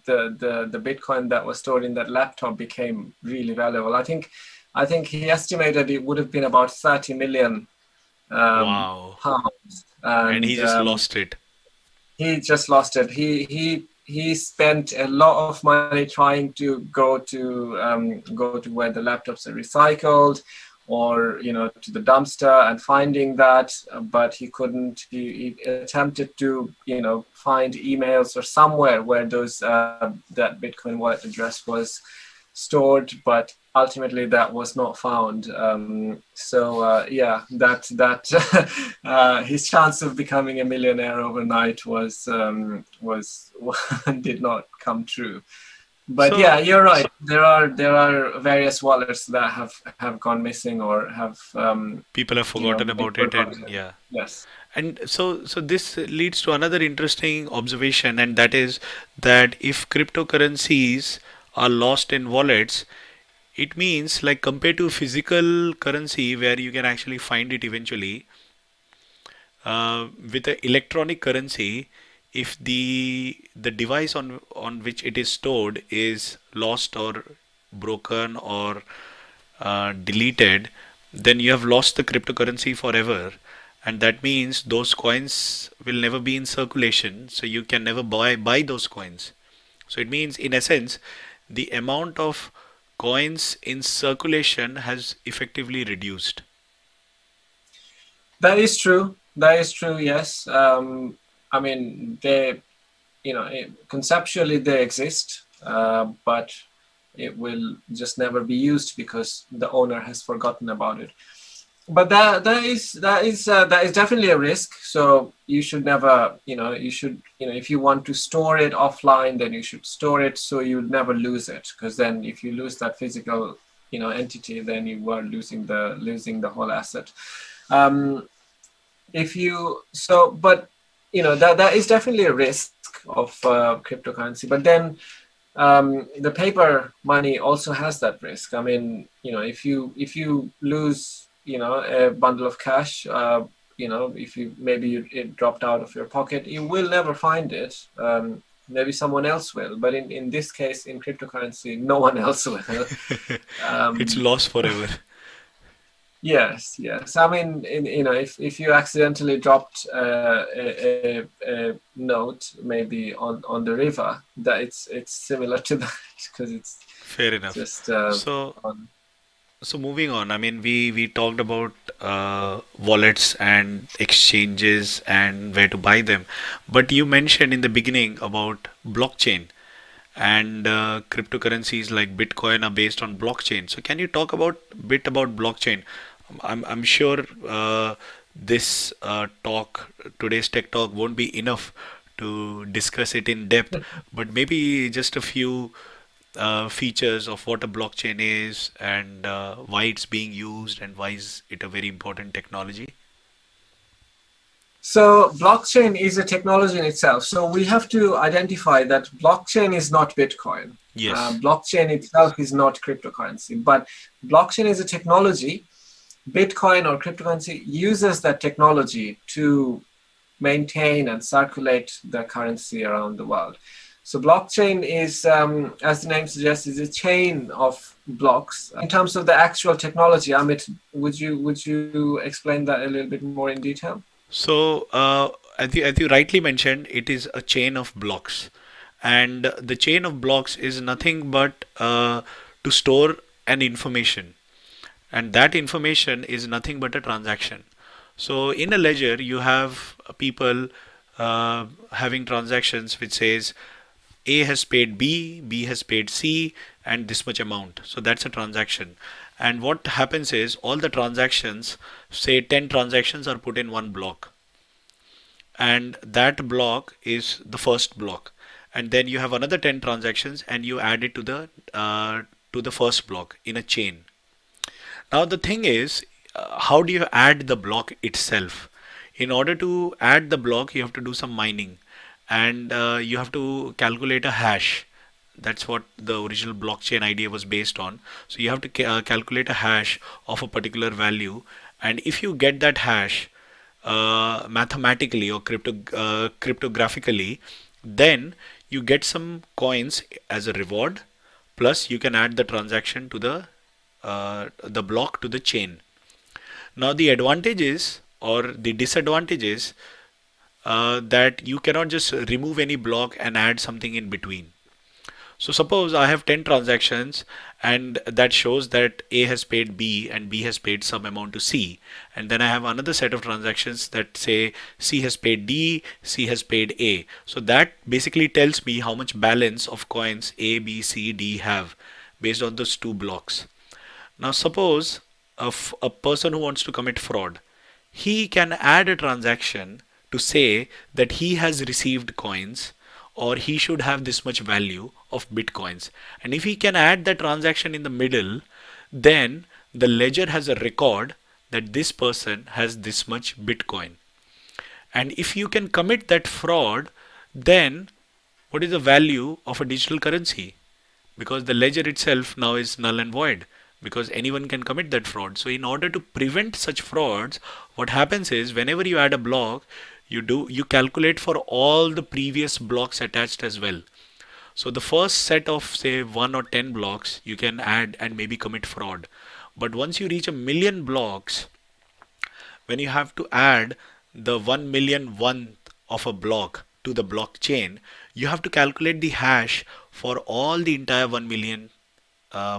the Bitcoin that was stored in that laptop became really valuable. I think he estimated it would have been about 30 million Wow. pounds, And he and just lost it. he just lost it. He spent a lot of money trying to go to where the laptops are recycled, or to the dumpster, and finding that, but he couldn't. He attempted to find emails or somewhere where those that Bitcoin wallet address was stored, but ultimately that was not found. Yeah, that his chance of becoming a millionaire overnight was did not come true. But yeah, So you're right. There are various wallets that have gone missing, or have people have forgotten been about it, and forgotten. yeah. Yes. And so this leads to another interesting observation, and that is that if cryptocurrencies are lost in wallets, it means, like, compared to physical currency where you can actually find it eventually, with the electronic currency, if the device on which it is stored is lost or broken or deleted, then you have lost the cryptocurrency forever. And that means those coins will never be in circulation, so you can never buy those coins. So it means, in essence, the amount of coins in circulation has effectively reduced. That is true. That is true. Yes. I mean, conceptually they exist, but it will just never be used because the owner has forgotten about it. But that is definitely a risk. So you should never, if you want to store it offline, then you should store it so you never lose it. Because then, if you lose that physical, entity, then you are losing the whole asset. Um, if you so but that is definitely a risk of cryptocurrency. But then the paper money also has that risk. I mean, if you lose a bundle of cash, if it dropped out of your pocket, you will never find it. Maybe someone else will, but in this case, in cryptocurrency, no one else will. It's um, lost forever. Yes, yes. I mean, if you accidentally dropped a note maybe on the river, that it's similar to that because it's Fair enough. just So on. So moving on, I mean, we talked about wallets and exchanges and where to buy them, but you mentioned in the beginning about blockchain, and cryptocurrencies like Bitcoin are based on blockchain. So can you talk about bit about blockchain? I'm sure this talk, today's tech talk, won't be enough to discuss it in depth, but maybe just a few features of what a blockchain is, and why it's being used, and why is it a very important technology. So blockchain is a technology in itself. So we have to identify that blockchain is not Bitcoin. Yes. Blockchain itself is not cryptocurrency, but blockchain is a technology. Bitcoin or cryptocurrency uses that technology to maintain and circulate the currency around the world. So blockchain is, as the name suggests, is a chain of blocks. In terms of the actual technology, Amit, would you explain that a little bit more in detail? So, as you rightly mentioned, it is a chain of blocks, and the chain of blocks is nothing but to store an information, and that information is nothing but a transaction. So, in a ledger, you have people having transactions which says A has paid B, B has paid C, and this much amount. So that's a transaction. And what happens is all the transactions, say 10 transactions, are put in one block, and that block is the first block. And then you have another 10 transactions, and you add it to the first block in a chain. Now the thing is, how do you add the block itself? In order to add the block, you have to do some mining, and you have to calculate a hash. That's what the original blockchain idea was based on. So you have to calculate a hash of a particular value, and if you get that hash mathematically or cryptographically, then you get some coins as a reward. Plus, you can add the transaction to the block to the chain. Now, the advantages or the disadvantages that you cannot just remove any block and add something in between. So suppose I have 10 transactions, and that shows that A has paid B and B has paid some amount to C. And then I have another set of transactions that say C has paid D, C has paid A. So that basically tells me how much balance of coins A, B, C, D have based on those two blocks. Now suppose a person who wants to commit fraud, he can add a transaction to say that he has received coins, or he should have this much value of bitcoins. And if he can add the transaction in the middle, then the ledger has a record that this person has this much bitcoin. And if you can commit that fraud, then what is the value of a digital currency? Because the ledger itself now is null and void, because anyone can commit that fraud. So in order to prevent such frauds, what happens is whenever you add a block, you calculate for all the previous blocks attached as well. So the first set of say 1 or 10 blocks you can add and maybe commit fraud. But once you reach 1,000,000 blocks, when you have to add the 1,000,001th of a block to the blockchain, you have to calculate the hash for all the entire 1,000,000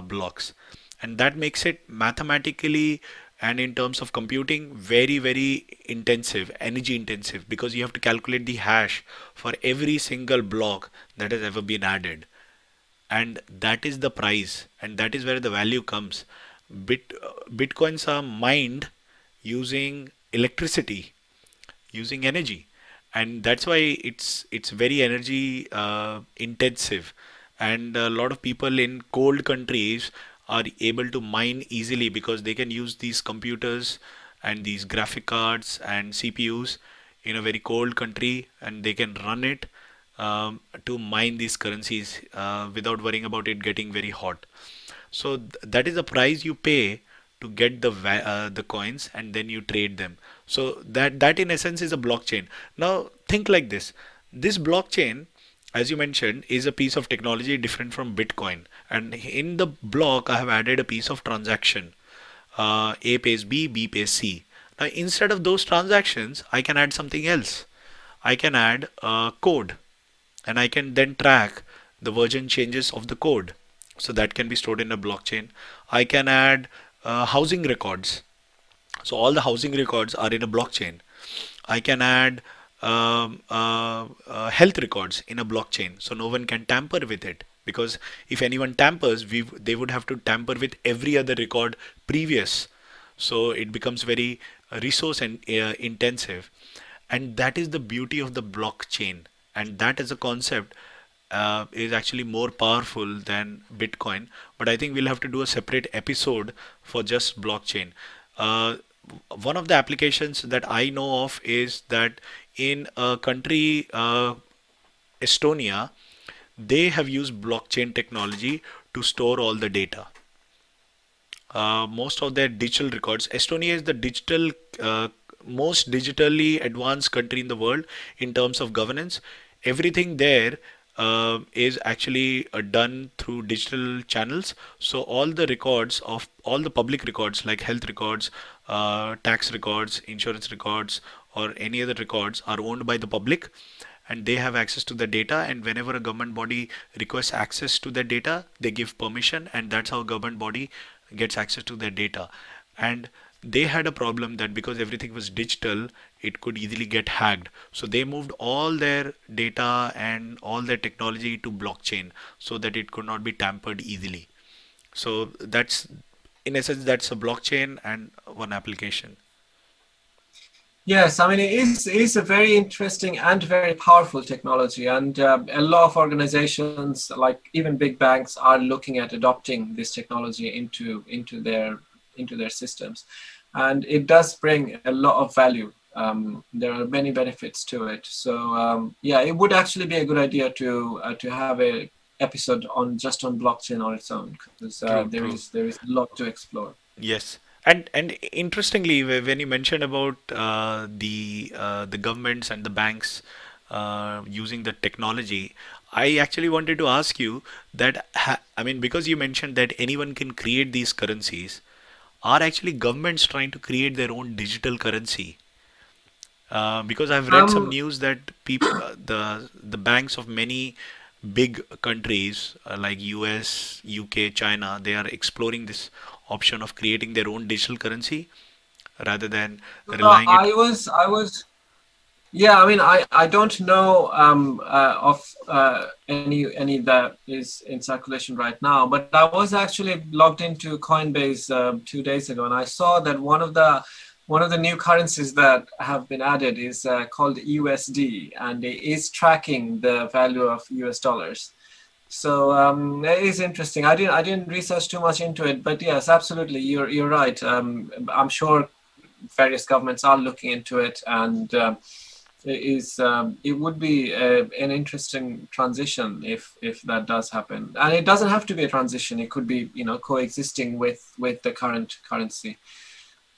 blocks. And that makes it mathematically and in terms of computing very, very intensive, energy intensive, because you have to calculate the hash for every single block that has ever been added. And that is the price, and that is where the value comes. Bitcoins are mined using electricity, using energy, and that's why it's very energy intensive. And a lot of people in cold countries are able to mine easily because they can use these computers and these graphic cards and CPUs in a very cold country, and they can run it to mine these currencies without worrying about it getting very hot. So that is the price you pay to get the coins, and then you trade them. So that in essence is a blockchain. Now think like this. This blockchain, as you mentioned, is a piece of technology different from Bitcoin. And in the block, I have added a piece of transaction. A pays B, B pays C. Now, instead of those transactions, I can add something else. I can add code, and I can then track the version changes of the code. So that can be stored in a blockchain. I can add housing records. So all the housing records are in a blockchain. I can add health records in a blockchain, so no one can tamper with it, because if anyone tampers, they would have to tamper with every other record previous. So it becomes very resource and intensive, and that is the beauty of the blockchain. And that as a concept is actually more powerful than Bitcoin. But I think we'll have to do a separate episode for just blockchain. One of the applications that I know of is that in a country, Estonia, they have used blockchain technology to store all the data. Most of their digital records, Estonia is the most digitally advanced country in the world in terms of governance. Everything there is actually done through digital channels. So all the records of all the public records like health records, tax records, insurance records, or any other records are owned by the public, and they have access to the data. And whenever a government body requests access to the data, they give permission, and that's how government body gets access to their data. And they had a problem that because everything was digital, it could easily get hacked. So they moved all their data and all their technology to blockchain so that it could not be tampered easily. So that's, in essence, that's a blockchain and one application. Yes, I mean it is a very interesting and very powerful technology, and a lot of organizations, like even big banks, are looking at adopting this technology into their systems, and it does bring a lot of value. There are many benefits to it. So yeah, it would actually be a good idea to have a episode on blockchain on its own, because True, there true. is there is a lot to explore. Yes, and interestingly, when you mentioned about the governments and the banks using the technology, I actually wanted to ask you that I mean, because you mentioned that anyone can create these currencies, are actually governments trying to create their own digital currency? Because I've read some Um, news that the banks of many big countries like US, UK, China, they are exploring this option of creating their own digital currency rather than relying it. I was. Yeah, I mean, I don't know of any that is in circulation right now, but I was actually logged into Coinbase 2 days ago, and I saw that one of the new currencies that have been added is called USD, and it is tracking the value of US dollars. So it is interesting. I didn't research too much into it, but yes, absolutely, you're right. I'm sure various governments are looking into it, and it would be an interesting transition if that does happen. And it doesn't have to be a transition. It could be, coexisting with the current currency.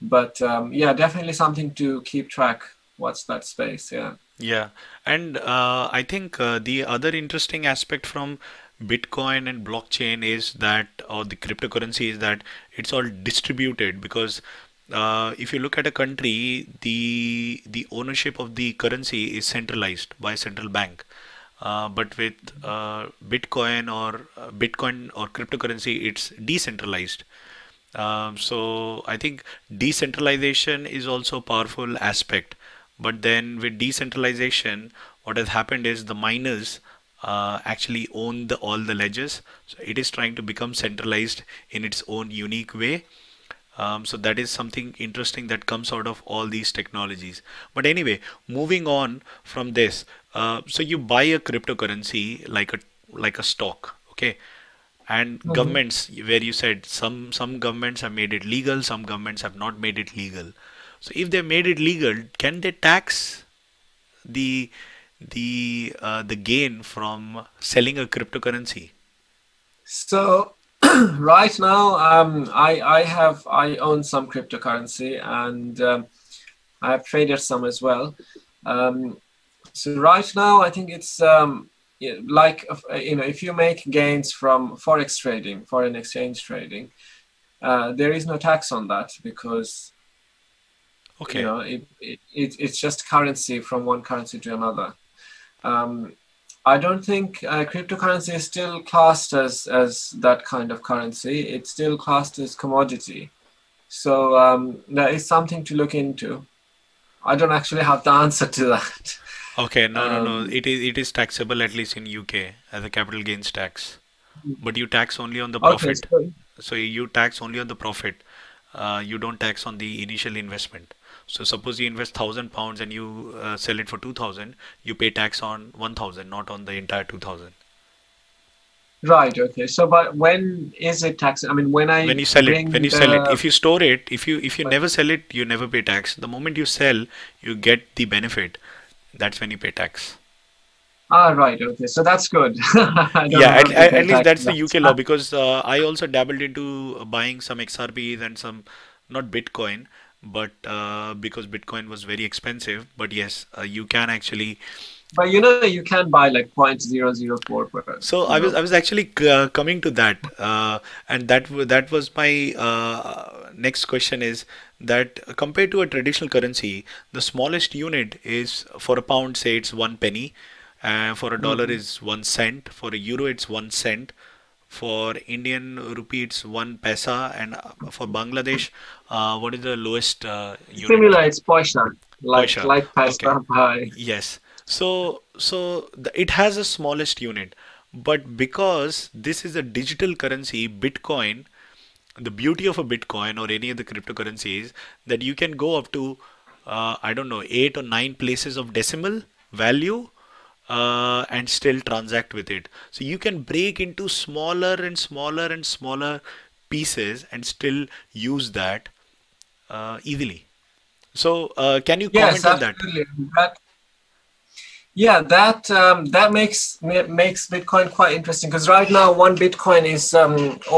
But yeah, definitely something to keep track. What's that space? Yeah. Yeah, and I think the other interesting aspect from Bitcoin and blockchain is that, or the cryptocurrency is that it's all distributed because if you look at a country, the ownership of the currency is centralized by a central bank. But with Bitcoin or cryptocurrency, it's decentralized. So I think decentralization is also a powerful aspect. But then with decentralization, what has happened is the miners actually own all the ledgers. So it is trying to become centralized in its own unique way. So that is something interesting that comes out of all these technologies. But anyway, moving on from this, so you buy a cryptocurrency like a stock, okay? And Mhm. governments, where you said some governments have made it legal, some governments have not made it legal. So if they made it legal, can they tax the the gain from selling a cryptocurrency? So right now, I own some cryptocurrency, and I have traded some as well. Um, so right now, I think it's yeah, like if you make gains from forex trading, foreign exchange trading, there is no tax on that, because Okay. it's just currency from one currency to another. Um, I don't think cryptocurrency is still classed as that kind of currency. It's still classed as commodity. So that is something to look into. I don't actually have the answer to that. Okay, no, no, no. Um, It is taxable at least in UK as a capital gains tax. But you tax only on the okay, profit. So you tax only on the profit. You don't tax on the initial investment. So suppose you invest £1,000 and you sell it for 2,000, you pay tax on 1,000, not on the entire 2,000. right. Okay. So, but when is it tax? I mean, when When I you sell it, when bring you sell it, the if you store it, if you never sell it, you never pay tax. The moment you sell, you get the benefit. That's when you pay tax. right. Okay. So that's good. I don't Yeah, have to at pay least tax that's for the that. UK law because I also dabbled into buying some XRPs and some, not Bitcoin, but because Bitcoin was very expensive. But yes, you can actually But you can buy like 0.004 per, So I was actually coming to that, and that was my next question is that compared to a traditional currency, the smallest unit is for a pound, say it's 1 penny, for a dollar Mhm. is 1 cent, for a euro it's 1 cent, for Indian rupee it's 1 paisa, and for Bangladesh, what is the lowest unit? Similar, it's Poisha, like Paisa. like Okay. Paisa by. Yes. So it has a smallest unit, but because this is a digital currency, Bitcoin, the beauty of a Bitcoin or any of the cryptocurrency is that you can go up to, I don't know, 8 or 9 places of decimal value, and still transact with it. So you can break into smaller and smaller and smaller pieces and still use that easily. So can you Yes, comment on that? absolutely. That Yeah, that makes Bitcoin quite interesting because right now one Bitcoin is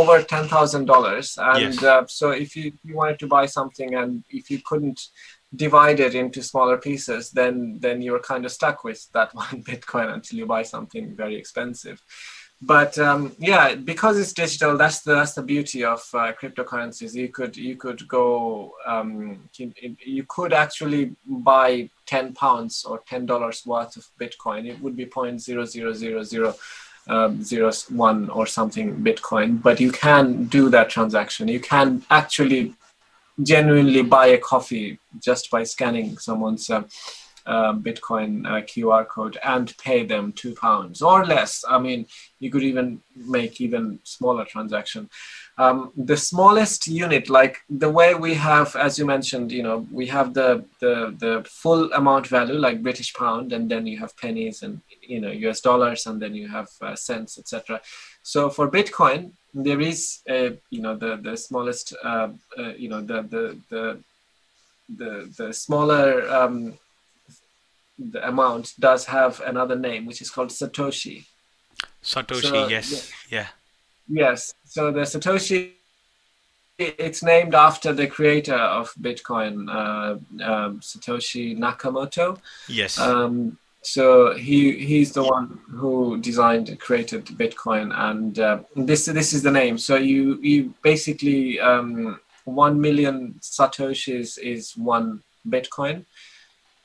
over $10,000, and Yes. so if you wanted to buy something and if you couldn't divide it into smaller pieces, then you're kind of stuck with that one Bitcoin until you buy something very expensive. But yeah, because it's digital, that's the beauty of cryptocurrencies. You could go you could actually buy £10 or $10 worth of Bitcoin. It would be 0.00001 or something Bitcoin, but you can do that transaction. You can actually genuinely buy a coffee just by scanning someone's Bitcoin QR code and pay them £2 or less. I mean, you could even make even smaller transaction. The smallest unit, like the way we have, as you mentioned, we have the full amount value, like British pound, and then you have pennies and US dollars, and then you have cents, etc. So for Bitcoin, there is the smallest the smaller the amount does have another name, which is called Satoshi. Satoshi, So yes, yeah, yes, so the Satoshi, it's named after the creator of Bitcoin, Satoshi Nakamoto. yes. So he's the one who designed and created Bitcoin, and this is the name. So you basically 1 million satoshis is one Bitcoin.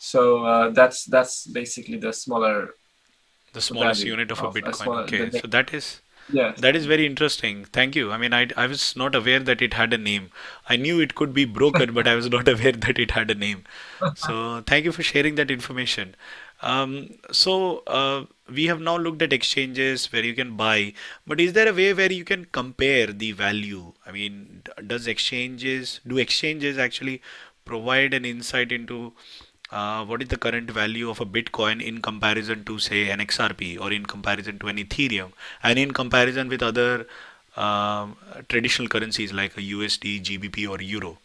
So that's basically the smaller The smallest value unit of a of a Bitcoin. smaller the Okay, name. so Yes. that is very interesting. Thank you. I mean, I was not aware that it had a name. I knew it could be brokered, but I was not aware that it had a name. So thank you for sharing that information. We have now looked at exchanges where you can buy, but is there a way where you can compare the value? I mean, do exchanges actually provide an insight into what is the current value of a Bitcoin in comparison to, say, an XRP, or in comparison to an Ethereum, and in comparison with other traditional currencies like a USD, GBP, or Euro?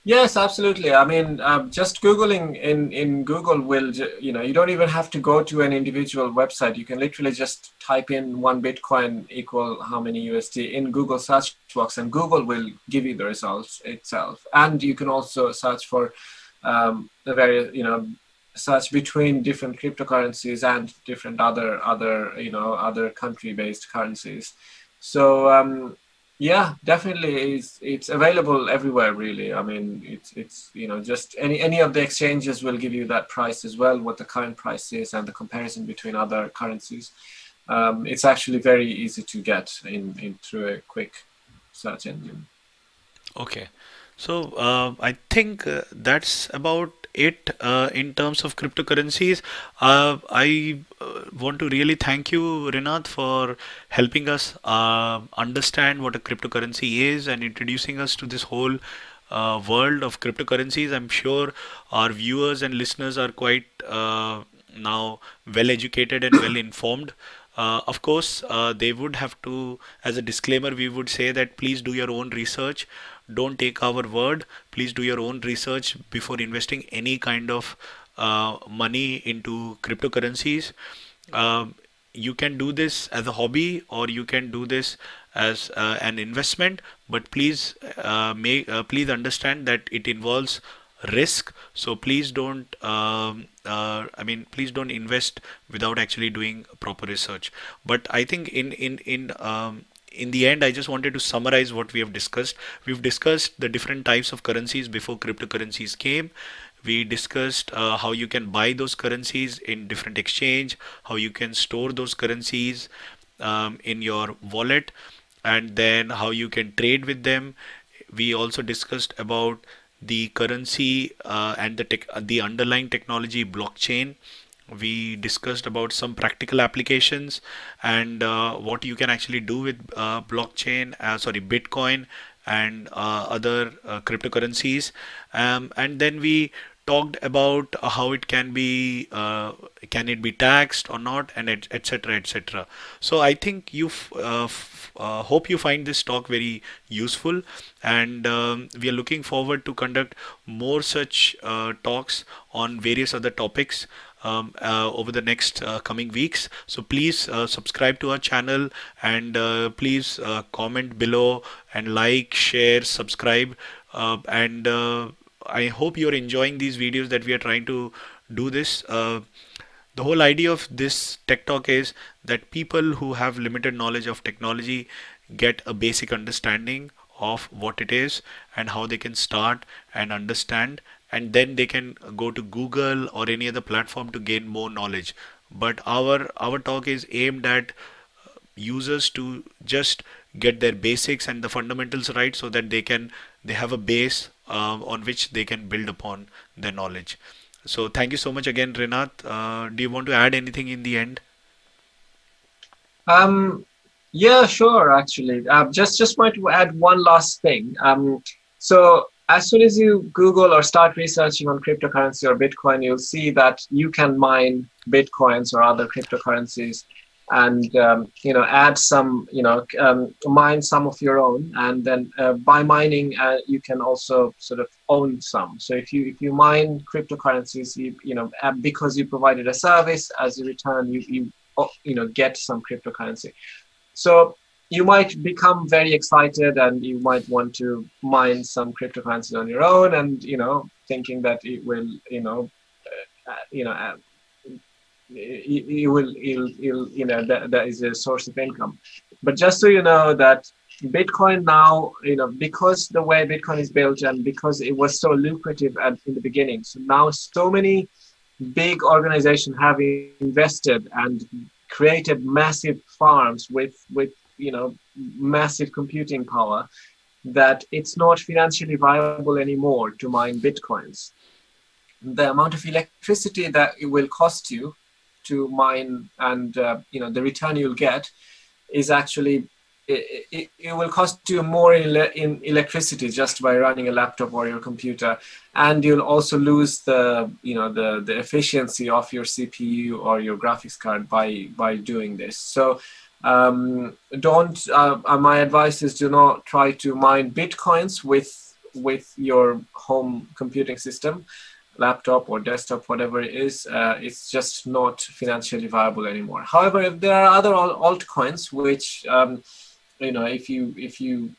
Yes, absolutely. I mean, just Googling in Google will, you don't even have to go to an individual website. You can literally just type in one Bitcoin equal how many USD in Google search box, and Google will give you the results itself. And you can also search for the various, search between different cryptocurrencies and different other country-based currencies. So yeah, definitely, it's available everywhere. Really, I mean, it's just any of the exchanges will give you that price as well, what the current price is, and the comparison between other currencies. It's actually very easy to get in through a quick search engine. Okay. So I think that's about it in terms of cryptocurrencies. I want to really thank you, Rinath, for helping us understand what a cryptocurrency is and introducing us to this whole world of cryptocurrencies. I'm sure our viewers and listeners are quite now well educated and well informed. Of course, they would have to, as a disclaimer, we would say that please do your own research. Don't take our word. Please do your own research before investing any kind of money into cryptocurrencies. Um, you can do this as a hobby, or you can do this as an investment, but please please understand that it involves risk. So please don't, please don't invest without actually doing proper research. But I think in the end, I just wanted to summarize what we have discussed. We've discussed the different types of currencies before cryptocurrencies came. We discussed how you can buy those currencies in different exchange, how you can store those currencies in your wallet, and then how you can trade with them. We also discussed about the currency and the underlying technology blockchain. We discussed about some practical applications and what you can actually do with Bitcoin and other cryptocurrencies. And then we talked about how it can it be taxed or not, and etc. etc. So I think hope you find this talk very useful, and we are looking forward to conduct more such talks on various other topics over the next coming weeks. So please subscribe to our channel, and please comment below and like, share, subscribe, and I hope you're enjoying these videos that we are trying to do this. The whole idea of this Tech Talk is that people who have limited knowledge of technology get a basic understanding of what it is and how they can start and understand, and then they can go to Google or any other platform to gain more knowledge. But our talk is aimed at users to just get their basics and the fundamentals right, so that they have a base on which they can build upon their knowledge. So thank you so much again, Renat. Do you want to add anything in the end? Yeah, sure. Actually, just want to add one last thing. So as soon as you Google or start researching on cryptocurrency or Bitcoin, you'll see that you can mine Bitcoins or other cryptocurrencies, and add some, mine some of your own, and then by mining, you can also sort of own some. So if you mine cryptocurrencies, because you provided a service, as a return, you get some cryptocurrency. So you might become very excited, and you might want to mine some cryptocurrencies on your own, and thinking that it will, that is a source of income. But just so you know that Bitcoin now, because the way Bitcoin is built, and because it was so lucrative in the beginning, so now so many big organizations have invested and created massive farms with massive computing power, that it's not financially viable anymore to mine Bitcoins. The amount of electricity that it will cost you to mine, and the return you'll get is actually, it will cost you more in electricity just by running a laptop or your computer, and you'll also lose the efficiency of your CPU or your graphics card by doing this. So my advice is, do not try to mine Bitcoins with your home computing system, laptop or desktop, whatever it is. It's just not financially viable anymore. However, if there are other altcoins which if you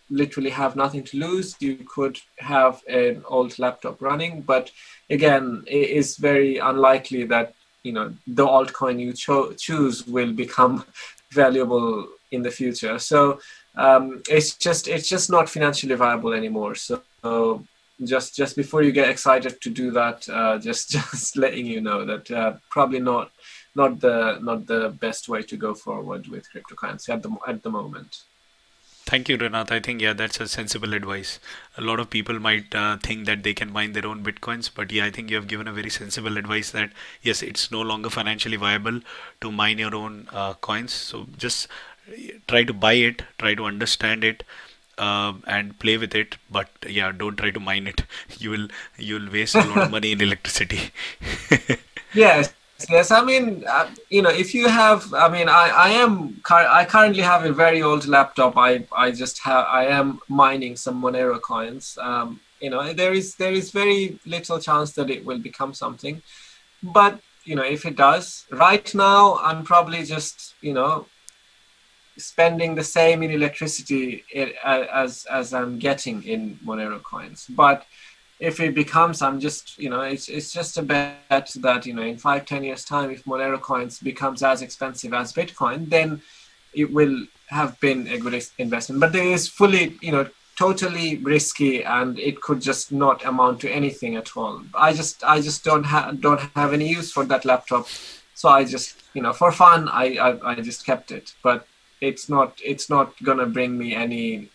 literally have nothing to lose, you could have an old laptop running. But again, it is very unlikely that the altcoin you choose will become valuable in the future. So it's just not financially viable anymore. So just before you get excited to do that, just letting you know that probably not the best way to go forward with cryptocurrency at the moment. Thank you, Renat. I think, yeah, that's a sensible advice. A lot of people might think that they can mine their own Bitcoins, but yeah, I think you have given a very sensible advice that yes, it's no longer financially viable to mine your own coins. So just try to buy it, try to understand it, and play with it. But yeah, don't try to mine it. You'll waste a lot of money in electricity. Yes. Yes, I mean, if you have, I currently have a very old laptop. I am mining some Monero coins. There is very little chance that it will become something, but if it does, right now I'm probably just spending the same in electricity as I'm getting in Monero coins. But if it becomes, I'm just, it's just a bet that, in 5-10 years time, if Monero coins becomes as expensive as Bitcoin, then it will have been a good investment. But it is fully, totally risky, and it could just not amount to anything at all. I just don't have any use for that laptop, so I just, for fun, I just kept it. But it's not gonna bring me any,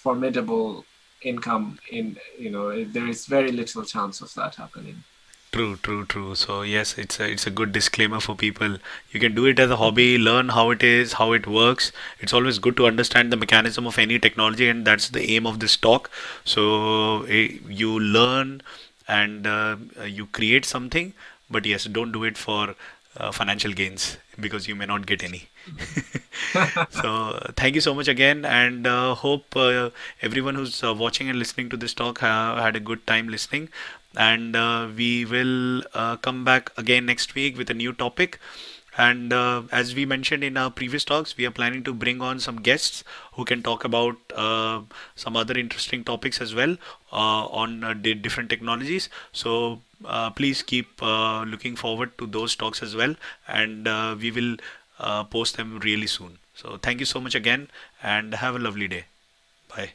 formidable income. There is very little chance of that happening. True, true, true. So yes, it's a good disclaimer for people. You can do it as a hobby, learn how it is, how it works. It's always good to understand the mechanism of any technology, and that's the aim of this talk. So you learn and you create something, but yes, don't do it for financial gains because you may not get any. So thank you so much again, and hope everyone who's watching and listening to this talk had a good time listening. And we will come back again next week with a new topic. And as we mentioned in our previous talks, we are planning to bring on some guests who can talk about some other interesting topics as well on different technologies. So please keep looking forward to those talks as well, and we will post them really soon. So thank you so much again, and have a lovely day. Bye.